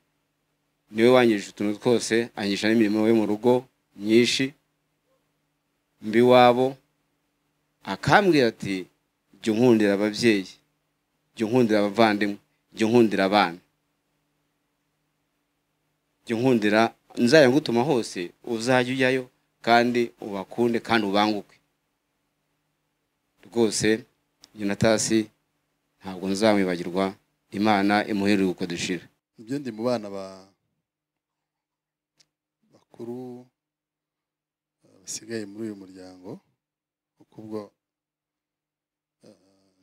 niwe wanyigishije utuntu twose, anyigisha n'imirimo yo mu rugo myinshi. Mbi wabo akambwira ati jya unkundira ababyeyi, jya unkundira abavandimwe, jya unkundira abana, jya unkundira, nzajya ngutuma hose uzajya ujyayo kandi ubakunde kandi ubanguke. Rwose Yonatasi ntabwo nzamwibagirwa, Imana imuherere uko dushira. Ibyo ndi mu bana bakuru basigaye muri uyu muryango, kuko ubwo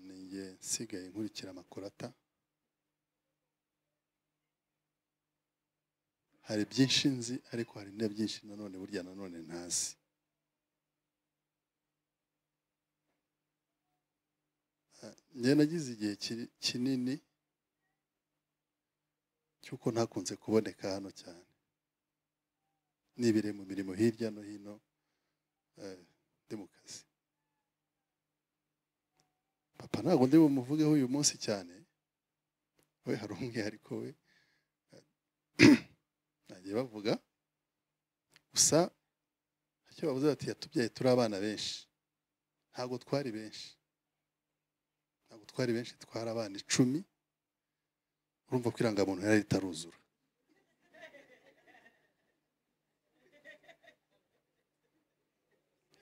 ninjye nsigaye nkurikira amakorata. Hari byinshi nzi ariko hari na byinshi nanone burya nanone ntazi. Njye nagize igihe kinini cyuko ntakunze kuboneka hano cyane, nibire mu mirimo hirya no hino ndi mu kazi. Papa ntabwo ndi bumuvugeho uyu munsi cyane, we hari umwihariko we nagiye bavuga, gusa icyo bavuze bati yatubyaye turi abana benshi. Ntabwo twari benshi, twari abana 10. Urumva ko irangamuntu yari itaruzura.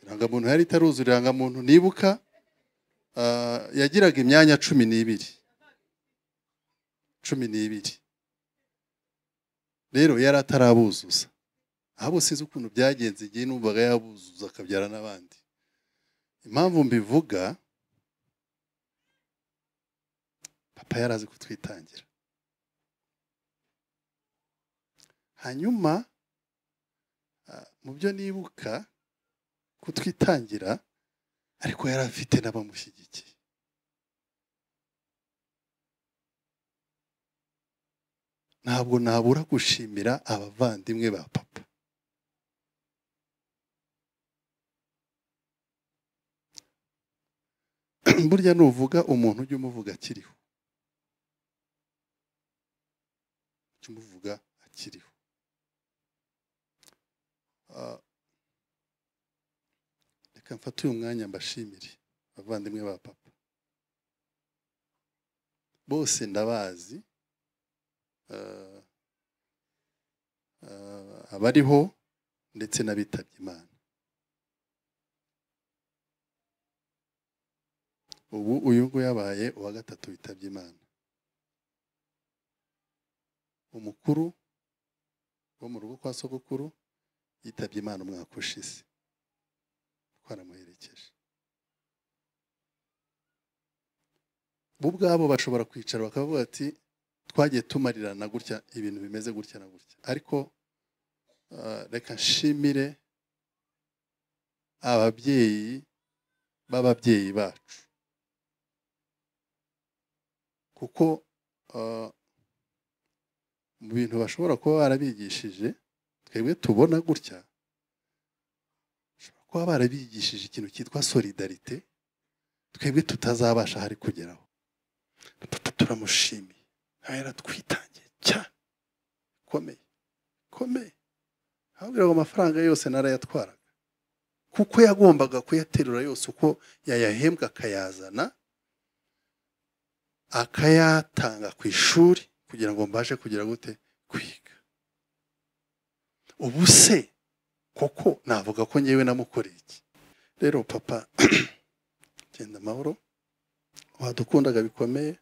Irangamuntu yari itaruzura, irangamuntu nibuka yagiraga imyanya 12. Rero yari atarabuzuza. Abo sinzi ukuntu byagenze, igihe numvaga yabuzuza akabyara n'abandi. Impamvu mbivuga, papa yarazi kutwitangira. Hanyuma mu byo nibuka kutwitangira, ariko yari afite n'abamushyigikiye. Ntabwo nabura gushimira abavandimwe ba papa. Burya nuvuga umuntu ujya umuvuga akiriho, reka mfate uyu mwanya mbashimire abavandimwe ba papa bose. Ndabazi, abariho ndetse n'abitabye Imana. Ubu uyu nguyu yabaye uwa gatatu witabye Imana. Umukuru wo mu rugo kwa sogokuru yitabye Imana umwaka ushize, twaramuherekeje. Bo ubwabo bashobora kwicara bakavuga ati twagiye tumarirana gutya, ibintu bimeze gutya na gutya, ariko reka nshimire ababyeyi b'ababyeyi bacu, kuko mu bintu bashobora kuba barabigishije twebwe tubona gutya, bashobora kuba barabigishije ikintu cyitwa solidarite twebwe tutazabasha hari kugeraho. Papa turamushimiye, yaratwitangiye cyane komeye. Ahubwo ngo amafaranga yose narayatwaraga, kuko yagombaga kuyaterura yose uko yayahembwa akayazana akayatanga ku ishuri kugira ngo mbashe kugira gute kwiga. Ubu se koko navuga ko nyewe namukoreye iki? Rero papa genda amahoro, wadukundaga bikomeye,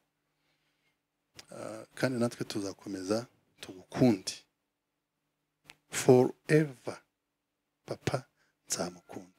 kandi natwe tuzakomeza tugukunde forever. Papa nzamukunda.